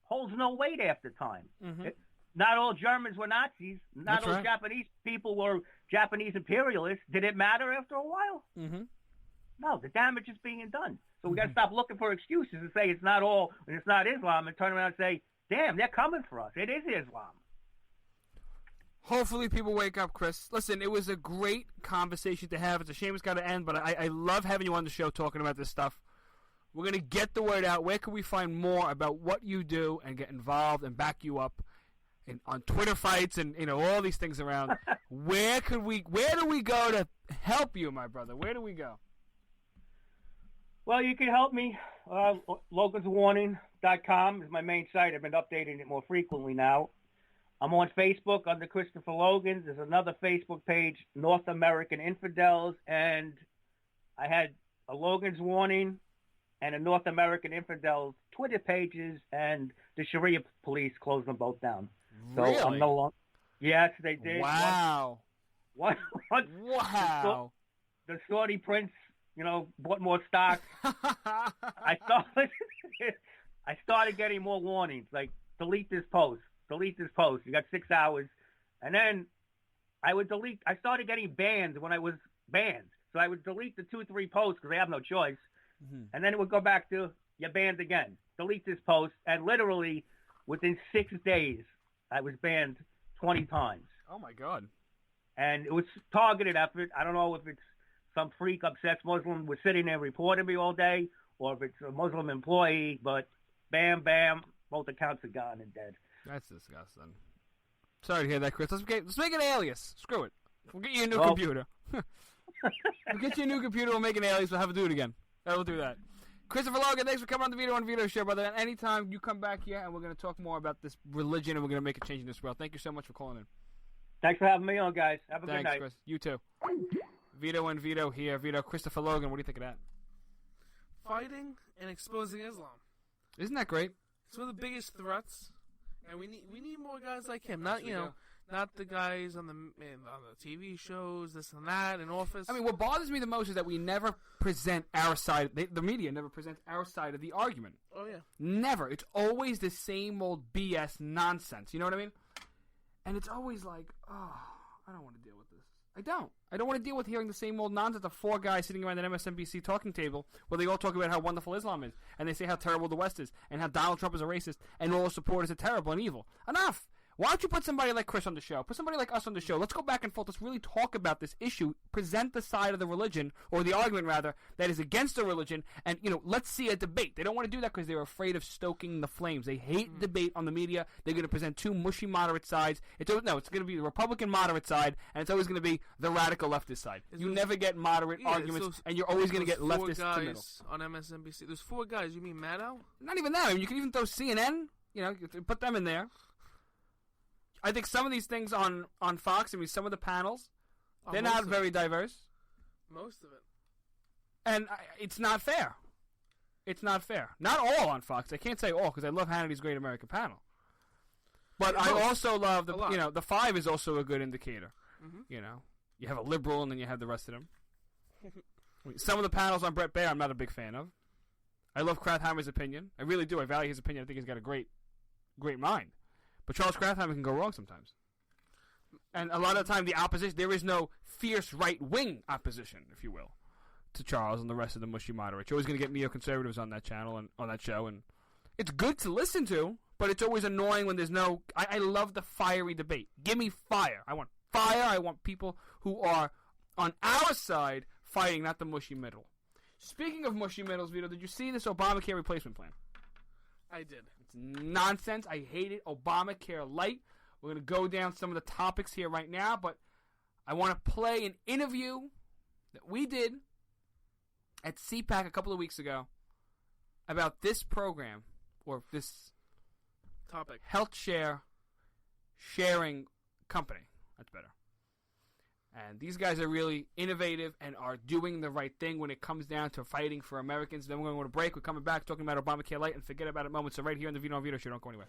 holds no weight after time. Mm-hmm. Not all Germans were Nazis. Not That's all right. Japanese people were Japanese imperialists. Did it matter after a while? Mm-hmm. No, the damage is being done. So we got to stop looking for excuses and say it's not all and it's not Islam, and turn around and say, damn, they're coming for us. It is Islam. Hopefully people wake up, Chris. Listen, it was a great conversation to have. It's a shame it's got to end, but I love having you on the show talking about this stuff. We're going to get the word out. Where can we find more about what you do and get involved and back you up on Twitter fights and all these things around? Where do we go to help you, my brother? Where do we go? Well, you can help me. LogansWarning.com is my main site. I've been updating it more frequently now. I'm on Facebook under Christopher Logan. There's another Facebook page, North American Infidels, and I had a Logan's Warning and a North American Infidels Twitter pages, and the Sharia police closed them both down. So Really? I'm no longer. Yes, they did. Wow. Wow. The Saudi prince, bought more stock. I started getting more warnings, like delete this post. You got 6 hours. And then I started getting banned when I was banned. So I would delete the 2-3 posts because I have no choice. Mm-hmm. And then it would go back to, you're banned again. Delete this post. And literally within 6 days, I was banned 20 times. Oh, my God. And it was targeted effort. I don't know if it's some freak obsessed Muslim was sitting there reporting me all day, or if it's a Muslim employee, but bam, bam, both accounts are gone and dead. That's disgusting. Sorry to hear that, Chris. Let's make an alias. Screw it. We'll get you a new computer. We'll get you a new computer. We'll make an alias. We'll have to do it again. We'll do that. Christopher Logan, thanks for coming on the Vito and Vito show, brother. And anytime you come back here, and we're going to talk more about this religion, and we're going to make a change in this world. Thank you so much for calling in. Thanks for having me on, guys. Have a good night. Chris. You too. Vito and Vito here. Vito, Christopher Logan, what do you think of that? Fighting and exposing Islam. Isn't that great? It's one of the biggest threats, and we need more guys like him. Not not the guys on the TV shows, this and that, in Office. I mean, what bothers me the most is that we never present our side. The media never presents our side of the argument. Oh yeah. Never. It's always the same old BS nonsense. You know what I mean? And it's always like, oh, I don't want to deal with this. I don't want to deal with hearing the same old nonsense of four guys sitting around an MSNBC talking table where they all talk about how wonderful Islam is, and they say how terrible the West is, and how Donald Trump is a racist, and all supporters are terrible and evil. Enough! Why don't you put somebody like Chris on the show? Put somebody like us on the show. Let's go back and forth. Let's really talk about this issue. Present the side of the religion, or the argument rather, that is against the religion, and let's see a debate. They don't want to do that because they're afraid of stoking the flames. They hate debate on the media. They're going to present two mushy moderate sides. It's going to be the Republican moderate side, and it's always going to be the radical leftist side. You never get moderate arguments, and you're always going to get leftist to middle. On MSNBC. There's four guys. You mean Maddow? Not even that. I mean, you can even throw CNN. You put them in there. I think some of these things on Fox, I mean, some of the panels, they're not very diverse. Most of it. And it's not fair. It's not fair. Not all on Fox. I can't say all because I love Hannity's Great American Panel. But I also love the Five is also a good indicator. Mm-hmm. You have a liberal and then you have the rest of them. Some of the panels on Brett Baer I'm not a big fan of. I love Krathheimer's opinion. I really do. I value his opinion. I think he's got a great mind. But Charles Krathheimer can go wrong sometimes. And a lot of the time, the opposition, there is no fierce right-wing opposition, if you will, to Charles and the rest of the mushy moderates. You're always going to get neoconservatives on that channel and on that show. And it's good to listen to, but it's always annoying when there's no... I love the fiery debate. Give me fire. I want fire. I want people who are on our side fighting, not the mushy middle. Speaking of mushy middles, Vito, did you see this Obamacare replacement plan? I did. It's nonsense. I hate it. Obamacare light. We're going to go down some of the topics here right now, but I want to play an interview that we did at CPAC a couple of weeks ago about this program, or this topic, health sharing company. That's better. And these guys are really innovative and are doing the right thing when it comes down to fighting for Americans. Then we're going to go to break. We're coming back talking about Obamacare Light and Forget About It moments. So right here on the Vito and Vito Show. Don't go anywhere.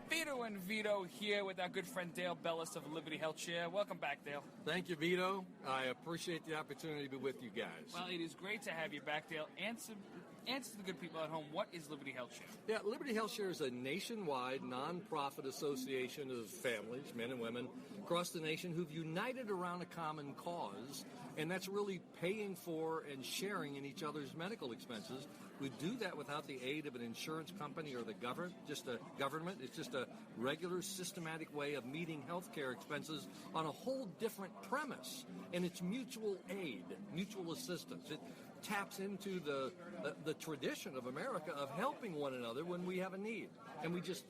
Vito and Vito here with our good friend Dale Bellis of Liberty Health Share. Welcome back, Dale. Thank you, Vito. I appreciate the opportunity to be with you guys. Well, it is great to have you back, Dale. Answer the good people at home. What is Liberty Health Share? Yeah, Liberty Health Share is a nationwide nonprofit association of families, men and women, across the nation who've united around a common cause, and that's really paying for and sharing in each other's medical expenses. We do that without the aid of an insurance company or the government. It's just a regular, systematic way of meeting health care expenses on a whole different premise, and it's mutual aid, mutual assistance. It taps into the tradition of America of helping one another when we have a need, and we just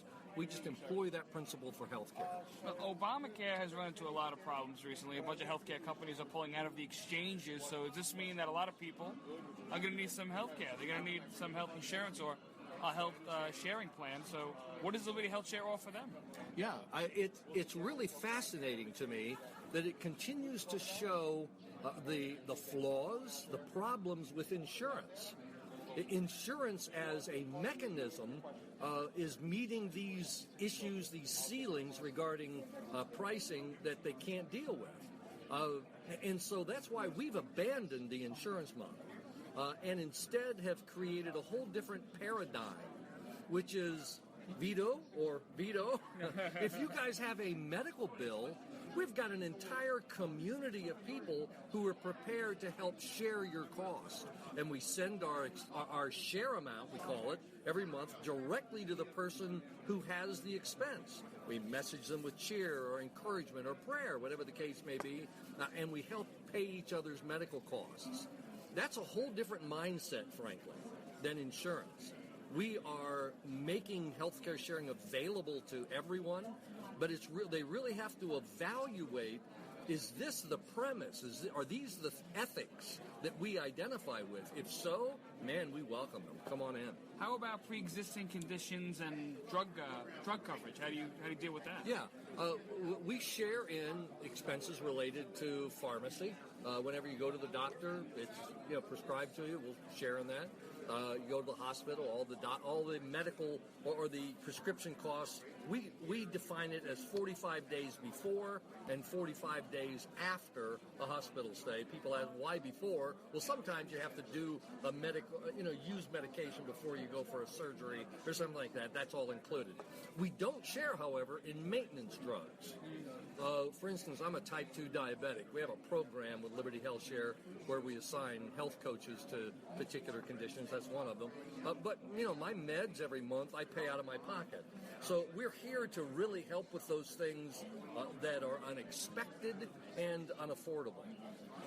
employ that principle for healthcare. Well, Obamacare has run into a lot of problems recently. A bunch of healthcare companies are pulling out of the exchanges. So does this mean that a lot of people are going to need some healthcare? They're going to need some health insurance or a health sharing plan. So what does Liberty Health Share offer them? Yeah, it's really fascinating to me that it continues to show the flaws, the problems with insurance. Insurance as a mechanism is meeting these issues, these ceilings regarding pricing that they can't deal with. And so that's why we've abandoned the insurance model and instead have created a whole different paradigm, which is Vito. If you guys have a medical bill, we've got an entire community of people who are prepared to help share your cost. And we send our share amount, we call it, every month directly to the person who has the expense. We message them with cheer or encouragement or prayer, whatever the case may be, and we help pay each other's medical costs. That's a whole different mindset, frankly, than insurance. We are making healthcare sharing available to everyone, but they really have to evaluate Is this the premise? Are these the ethics that we identify with? If so, man, we welcome them. Come on in. How about pre-existing conditions and drug coverage? How do you deal with that? Yeah, we share in expenses related to pharmacy. Whenever you go to the doctor, it's prescribed to you. We'll share in that. You go to the hospital, all the medical or the prescription costs. We define it as 45 days before and 45 days after a hospital stay. People ask, why before? Well, sometimes you have to do a use medication before you go for a surgery or something like that. That's all included. We don't share, however, in maintenance drugs. For instance, I'm a type 2 diabetic. We have a program with Liberty Health Share where we assign health coaches to particular conditions. That's one of them. But my meds every month I pay out of my pocket. So we're here to really help with those things that are unexpected and unaffordable.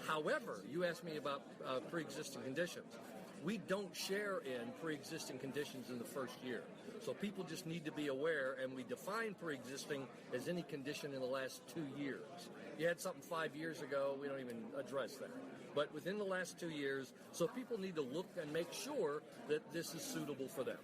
However, you asked me about pre-existing conditions. We don't share in pre-existing conditions in the first year. So people just need to be aware, and we define pre-existing as any condition in the last 2 years. You had something 5 years ago, we don't even address that. But within the last 2 years, so people need to look and make sure that this is suitable for them.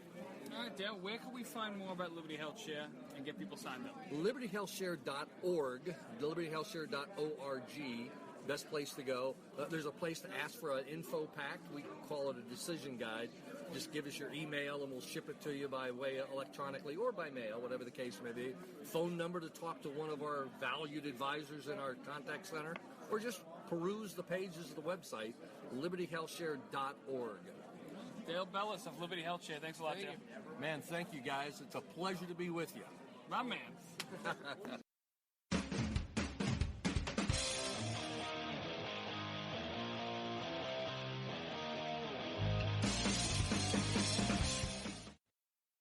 All right, Dale, where can we find more about Liberty Health Share and get people signed up? LibertyHealthShare.org, LibertyHealthShare.org, best place to go. There's a place to ask for an info pack. We call it a decision guide. Just give us your email and we'll ship it to you by way electronically or by mail, whatever the case may be. Phone number to talk to one of our valued advisors in our contact center, or just peruse the pages of the website, LibertyHealthShare.org. Dale Bellis of Liberty Health Share. Thanks a lot, Dale. Man, thank you, guys. It's a pleasure to be with you. My man.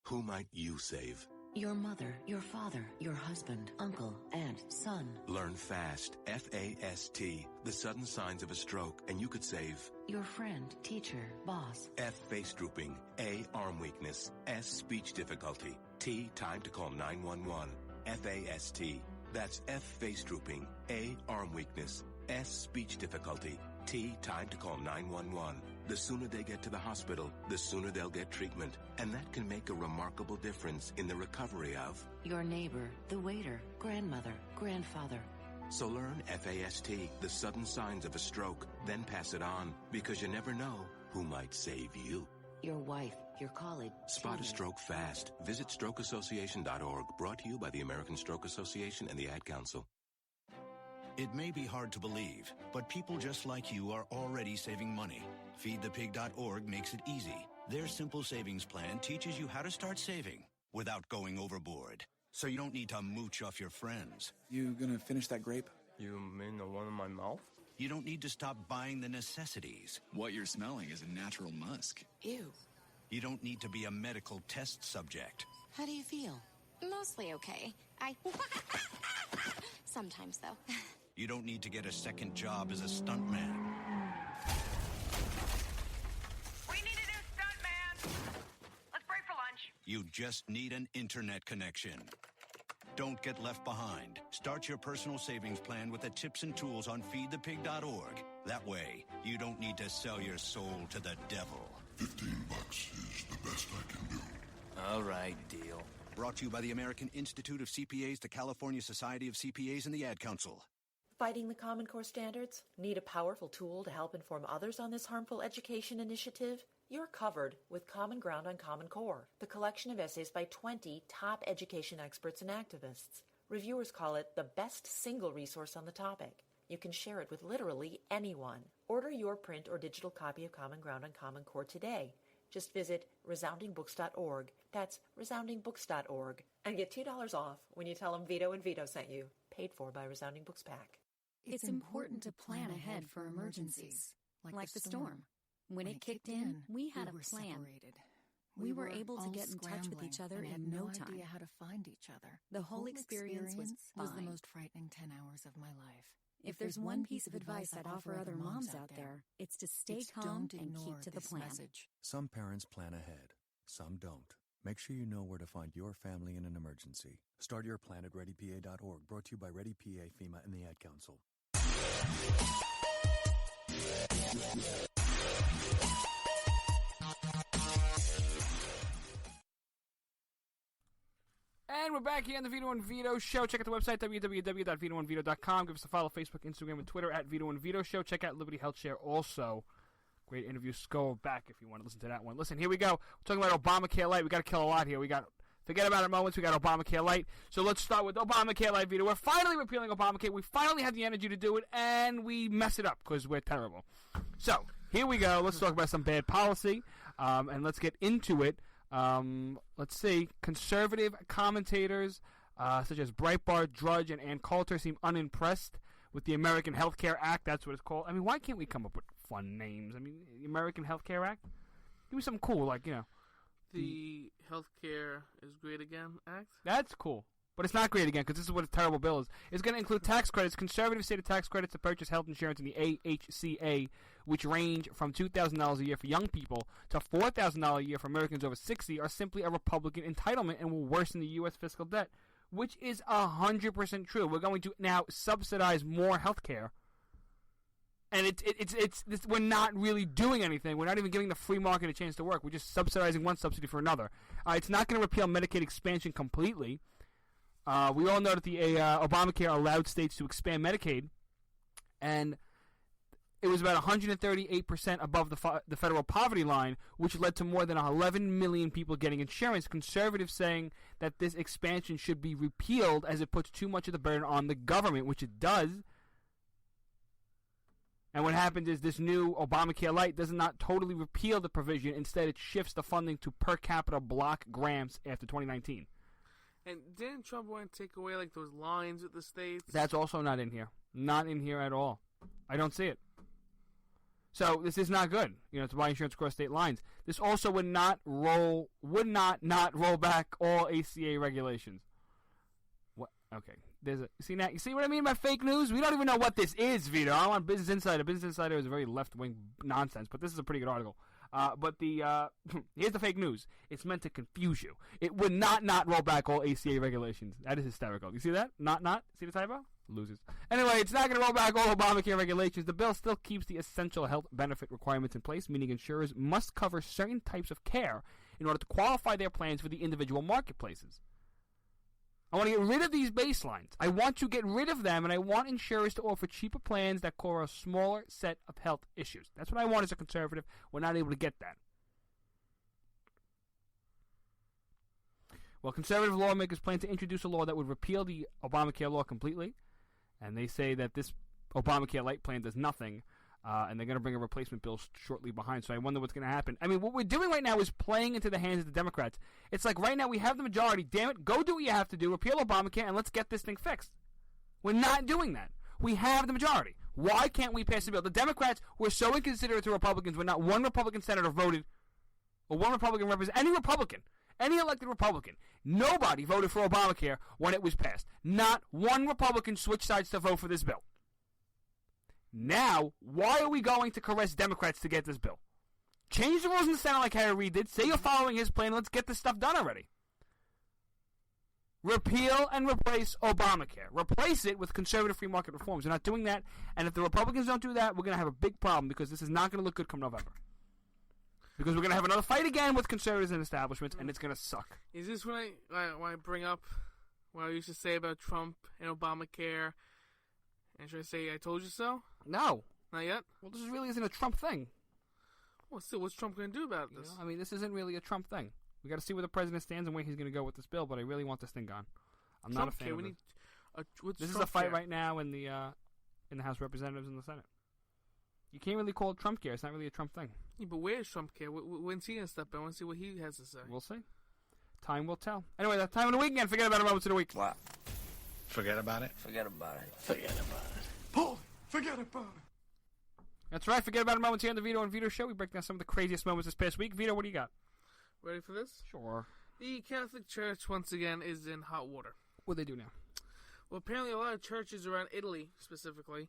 Who might you save? Your mother, your father, your husband, uncle, aunt, son. Learn FAST, F-A-S-T, the sudden signs of a stroke, and you could save your friend, teacher, boss. F, face drooping. A, arm weakness. S, speech difficulty. T, time to call 911. F-A-S-T. That's F, face drooping. A, arm weakness. S, speech difficulty. T, time to call 911. The sooner they get to the hospital, the sooner they'll get treatment. And that can make a remarkable difference in the recovery of your neighbor, the waiter, grandmother, grandfather. So learn FAST, the sudden signs of a stroke, then pass it on, because you never know who might save you. Your wife, your colleague. Spot a stroke fast. Visit strokeassociation.org, brought to you by the American Stroke Association and the Ad Council. It may be hard to believe, but people just like you are already saving money. FeedThePig.org makes it easy. Their simple savings plan teaches you how to start saving without going overboard. So you don't need to mooch off your friends. You gonna finish that grape? You mean the one in my mouth? You don't need to stop buying the necessities. What you're smelling is a natural musk. Ew. You don't need to be a medical test subject. How do you feel? Mostly okay. Sometimes, though. You don't need to get a second job as a stuntman. We need a new stuntman. Let's break for lunch. You just need an internet connection. Don't get left behind. Start your personal savings plan with the tips and tools on feedthepig.org. That way, you don't need to sell your soul to the devil. $15 is the best I can do. All right, deal. Brought to you by the American Institute of CPAs, the California Society of CPAs, and the Ad Council. Fighting the Common Core standards? Need a powerful tool to help inform others on this harmful education initiative? You're covered with Common Ground on Common Core, the collection of essays by 20 top education experts and activists. Reviewers call it the best single resource on the topic. You can share it with literally anyone. Order your print or digital copy of Common Ground on Common Core today. Just visit resoundingbooks.org. That's resoundingbooks.org. And get $2 off when you tell them Vito and Vito sent you. Paid for by Resounding Books Pack. It's important to plan ahead for emergencies, like the storm. When it kicked in, we had a plan. Separated. We were able to get in touch with each other in no time. Idea how to find each other. The whole experience was the fine. most frightening 10 hours of my life. If there's one piece of advice I'd offer other moms out there, it's to stay calm and keep to the plan. Message. Some parents plan ahead, some don't. Make sure you know where to find your family in an emergency. Start your plan at ReadyPA.org, brought to you by ReadyPA, FEMA, and the Ad Council. And we're back here on the Vito and Vito Show. Check out the website, www.vitoandvito.com. Give us a follow, Facebook, Instagram, and Twitter at Vito and Vito Show. Check out Liberty Health Share also. Great interview. Go back if you want to listen to that one. Listen, here we go. We're talking about Obamacare Light. We got to kill a lot here. Forget about it moments. We got Obamacare Light. So let's start with Obamacare Light, Vito. We're finally repealing Obamacare. We finally have the energy to do it, and we mess it up because we're terrible. So here we go. Let's talk about some bad policy, and let's get into it. Let's see. Conservative commentators such as Breitbart, Drudge, and Ann Coulter seem unimpressed with the American Health Care Act. That's what it's called. I mean, why can't we come up with fun names? I mean, the American Health Care Act? Give me something cool, like, The Healthcare is Great Again Act? That's cool. But it's not great again, because this is what a terrible bill is. It's going to include tax credits. Conservatives say the tax credits to purchase health insurance in the AHCA, which range from $2,000 a year for young people to $4,000 a year for Americans over 60, are simply a Republican entitlement and will worsen the U.S. fiscal debt, which is 100% true. We're going to now subsidize more health care. And we're not really doing anything. We're not even giving the free market a chance to work. We're just subsidizing one subsidy for another. It's not going to repeal Medicaid expansion completely. We all know that the Obamacare allowed states to expand Medicaid, and it was about 138% above the federal poverty line, which led to more than 11 million people getting insurance. Conservatives saying that this expansion should be repealed as it puts too much of the burden on the government, which it does. And what happened is this new Obamacare Light does not totally repeal the provision. Instead, it shifts the funding to per capita block grants after 2019. And didn't Trump want to take away, like, those lines with the states? That's also not in here. Not in here at all. I don't see it. So this is not good, to buy insurance across state lines. This also would not roll back all ACA regulations. What? Okay. You see what I mean by fake news? We don't even know what this is, Vito. I'm on Business Insider. Business Insider is a very left-wing nonsense, but this is a pretty good article. But here's the fake news. It's meant to confuse you. It would not roll back all ACA regulations. That is hysterical. You see that? Not. See the typo? Losers. Anyway, it's not going to roll back all Obamacare regulations. The bill still keeps the essential health benefit requirements in place, meaning insurers must cover certain types of care in order to qualify their plans for the individual marketplaces. I want to get rid of these baselines. I want to get rid of them, and I want insurers to offer cheaper plans that cover a smaller set of health issues. That's what I want as a conservative. We're not able to get that. Well, conservative lawmakers plan to introduce a law that would repeal the Obamacare law completely, and they say that this Obamacare Light plan does nothing, and they're going to bring a replacement bill shortly behind, so I wonder what's going to happen. I mean, what we're doing right now is playing into the hands of the Democrats. It's like right now we have the majority. Damn it, go do what you have to do, repeal Obamacare, and let's get this thing fixed. We're not doing that. We have the majority. Why can't we pass the bill? The Democrats were so inconsiderate to Republicans when not one Republican senator voted, or one Republican representative, any elected Republican, nobody voted for Obamacare when it was passed. Not one Republican switched sides to vote for this bill. Now, why are we going to caress Democrats to get this bill? Change the rules in the Senate like Harry Reid did. Say you're following his plan. Let's get this stuff done already. Repeal and replace Obamacare. Replace it with conservative free market reforms. We're not doing that. And if the Republicans don't do that, we're going to have a big problem because this is not going to look good come November. Because we're going to have another fight again with conservatives and establishments, and it's going to suck. Is this when I bring up what I used to say about Trump and Obamacare? And should I say I told you so? No. Not yet? Well, this really isn't a Trump thing. Well, still, what's Trump going to do about this? I mean, this isn't really a Trump thing. We got to see where the president stands and where he's going to go with this bill, but I really want this thing gone. I'm not a fan of it. This is a fight right now in the House of Representatives and the Senate. You can't really call it Trump care. It's not really a Trump thing. Yeah, but where's Trump care? When's he going to step in? I want to see what he has to say. We'll see. Time will tell. Anyway, that's time of the weekend. Forget about it. Moments of the week. What? Forget about it? Forget about it. Forget about it. Paul, forget about it. That's right. Forget about it. Moments here on the Vito and Vito Show. We break down some of the craziest moments this past week. Vito, what do you got? Ready for this? Sure. The Catholic Church, once again, is in hot water. What do they do now? Well, apparently a lot of churches around Italy, specifically,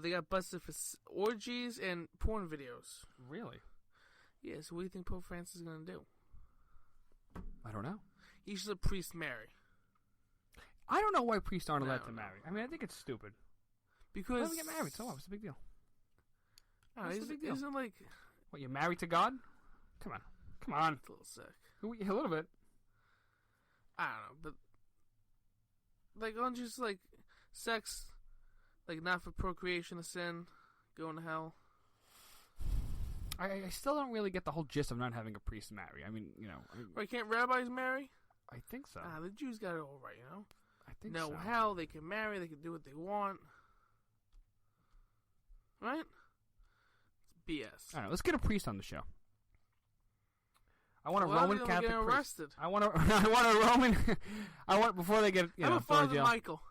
they got busted for orgies and porn videos. Really? Yeah, so what do you think Pope Francis is going to do? I don't know. He should let priests marry. I don't know why priests aren't allowed to marry. I mean, I think it's stupid. Because Let me get married. So what? What's the big deal? What's the big deal? Isn't like what? You're married to God? Come on. It's a little sick. A little bit. I don't know, but like, on just like sex, like not for procreation, a sin, going to hell. I still don't really get the whole gist of not having a priest marry. I mean, you know. Right? Can't rabbis marry? I think so. The Jews got it all right, you know. I think no so. hell, they can marry, they can do what they want. Right? It's BS. All right, let's get a priest on the show. I want a Well, Roman they're Catholic getting priest. arrested. I want a Roman. I want before they get How about thrown in Father jail. Michael?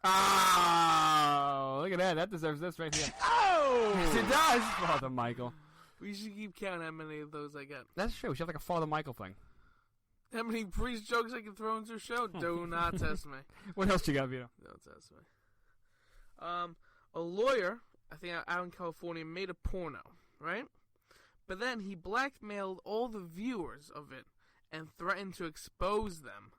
Oh, look at that! That deserves this right here. Oh, yes, it does, Father Michael. We should keep counting how many of those I get. That's true. We should have like a Father Michael thing. How many priest jokes I can throw into a show? Do not test me. What else you got, Vito? Don't test me. A lawyer, I think out in California, made a porno, right? But then he blackmailed all the viewers of it and threatened to expose them.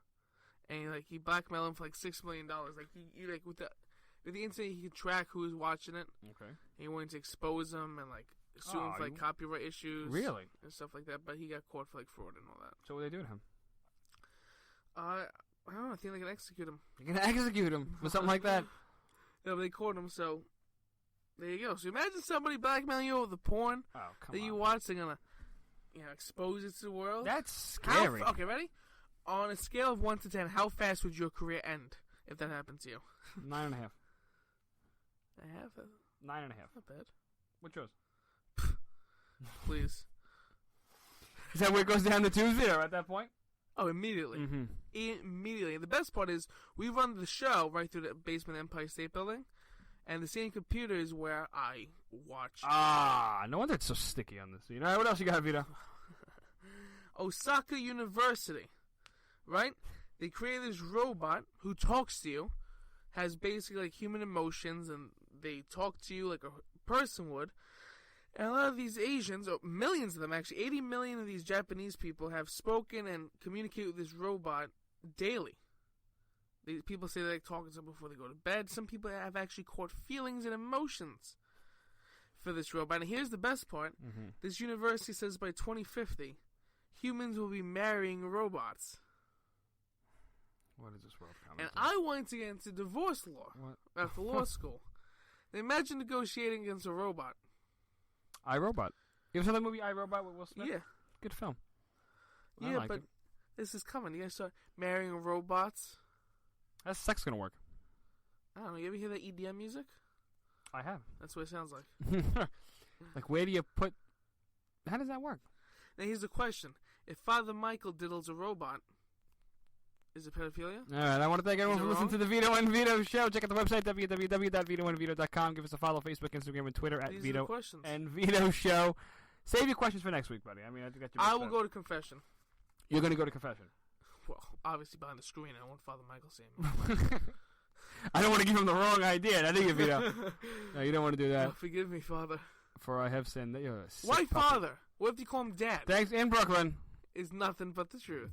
And he blackmailed them for like $6 million. Like he with the internet, he could track who was watching it. Okay. And he wanted to expose them and like sue him for like copyright issues. Really? And stuff like that. But he got caught for like fraud and all that. So what do they do to him? I don't know. I think they can execute him. You're gonna execute him for something like that? No, but they caught him. So there you go. So imagine somebody blackmailing you over the porn that you watch. They're gonna, expose it to the world. That's scary. Okay, ready? On a scale of 1 to 10, how fast would your career end if that happened to you? 9.5. 9.5? 9.5. Not bad. What's yours? Please. Is that where it goes down to 2-0 at that point? Oh, immediately. Mm-hmm. Immediately. The best part is we run the show right through the basement of Empire State Building, and the same computer is where I watch. No wonder it's so sticky on this. You know what else you got, Vito? Osaka University, right? They created this robot who talks to you, has basically like human emotions, and they talk to you like a person would. And a lot of these Asians, or millions of them actually, 80 million of these Japanese people have spoken and communicate with this robot daily. These people say they like talking to them before they go to bed. Some people have actually caught feelings and emotions for this robot. And here's the best part. Mm-hmm. This university says by 2050, humans will be marrying robots. What is this world coming And to? I wanted to get into divorce law after law school. Imagine negotiating against a robot. iRobot. You ever saw that movie iRobot with Will Smith? Yeah. Good film. Yeah, but this is coming. You guys start marrying robots. How's sex gonna work? I don't know. You ever hear that EDM music? I have. That's what it sounds like. Like, where do you put... How does that work? Now, here's the question. If Father Michael diddles a robot, is it pedophilia? All right, I want to thank everyone for listening to the Vito and Vito Show. Check out the website, www.vitoandvito.com. Give us a follow, Facebook, Instagram, and Twitter at These Vito are the questions. and Vito Show. Save your questions for next week, buddy. I mean, I think that's your I best will bet. go to confession. You're going to go to confession? Well, obviously behind the screen. I want Father Michael saying it. I don't want to give him the wrong idea. I think you, Vito. No, you don't want to do that. Oh, forgive me, Father. For I have sinned. You're a sick Why puppy. Father? What if you call him Dad? Thanks, in Brooklyn. Is nothing but the truth.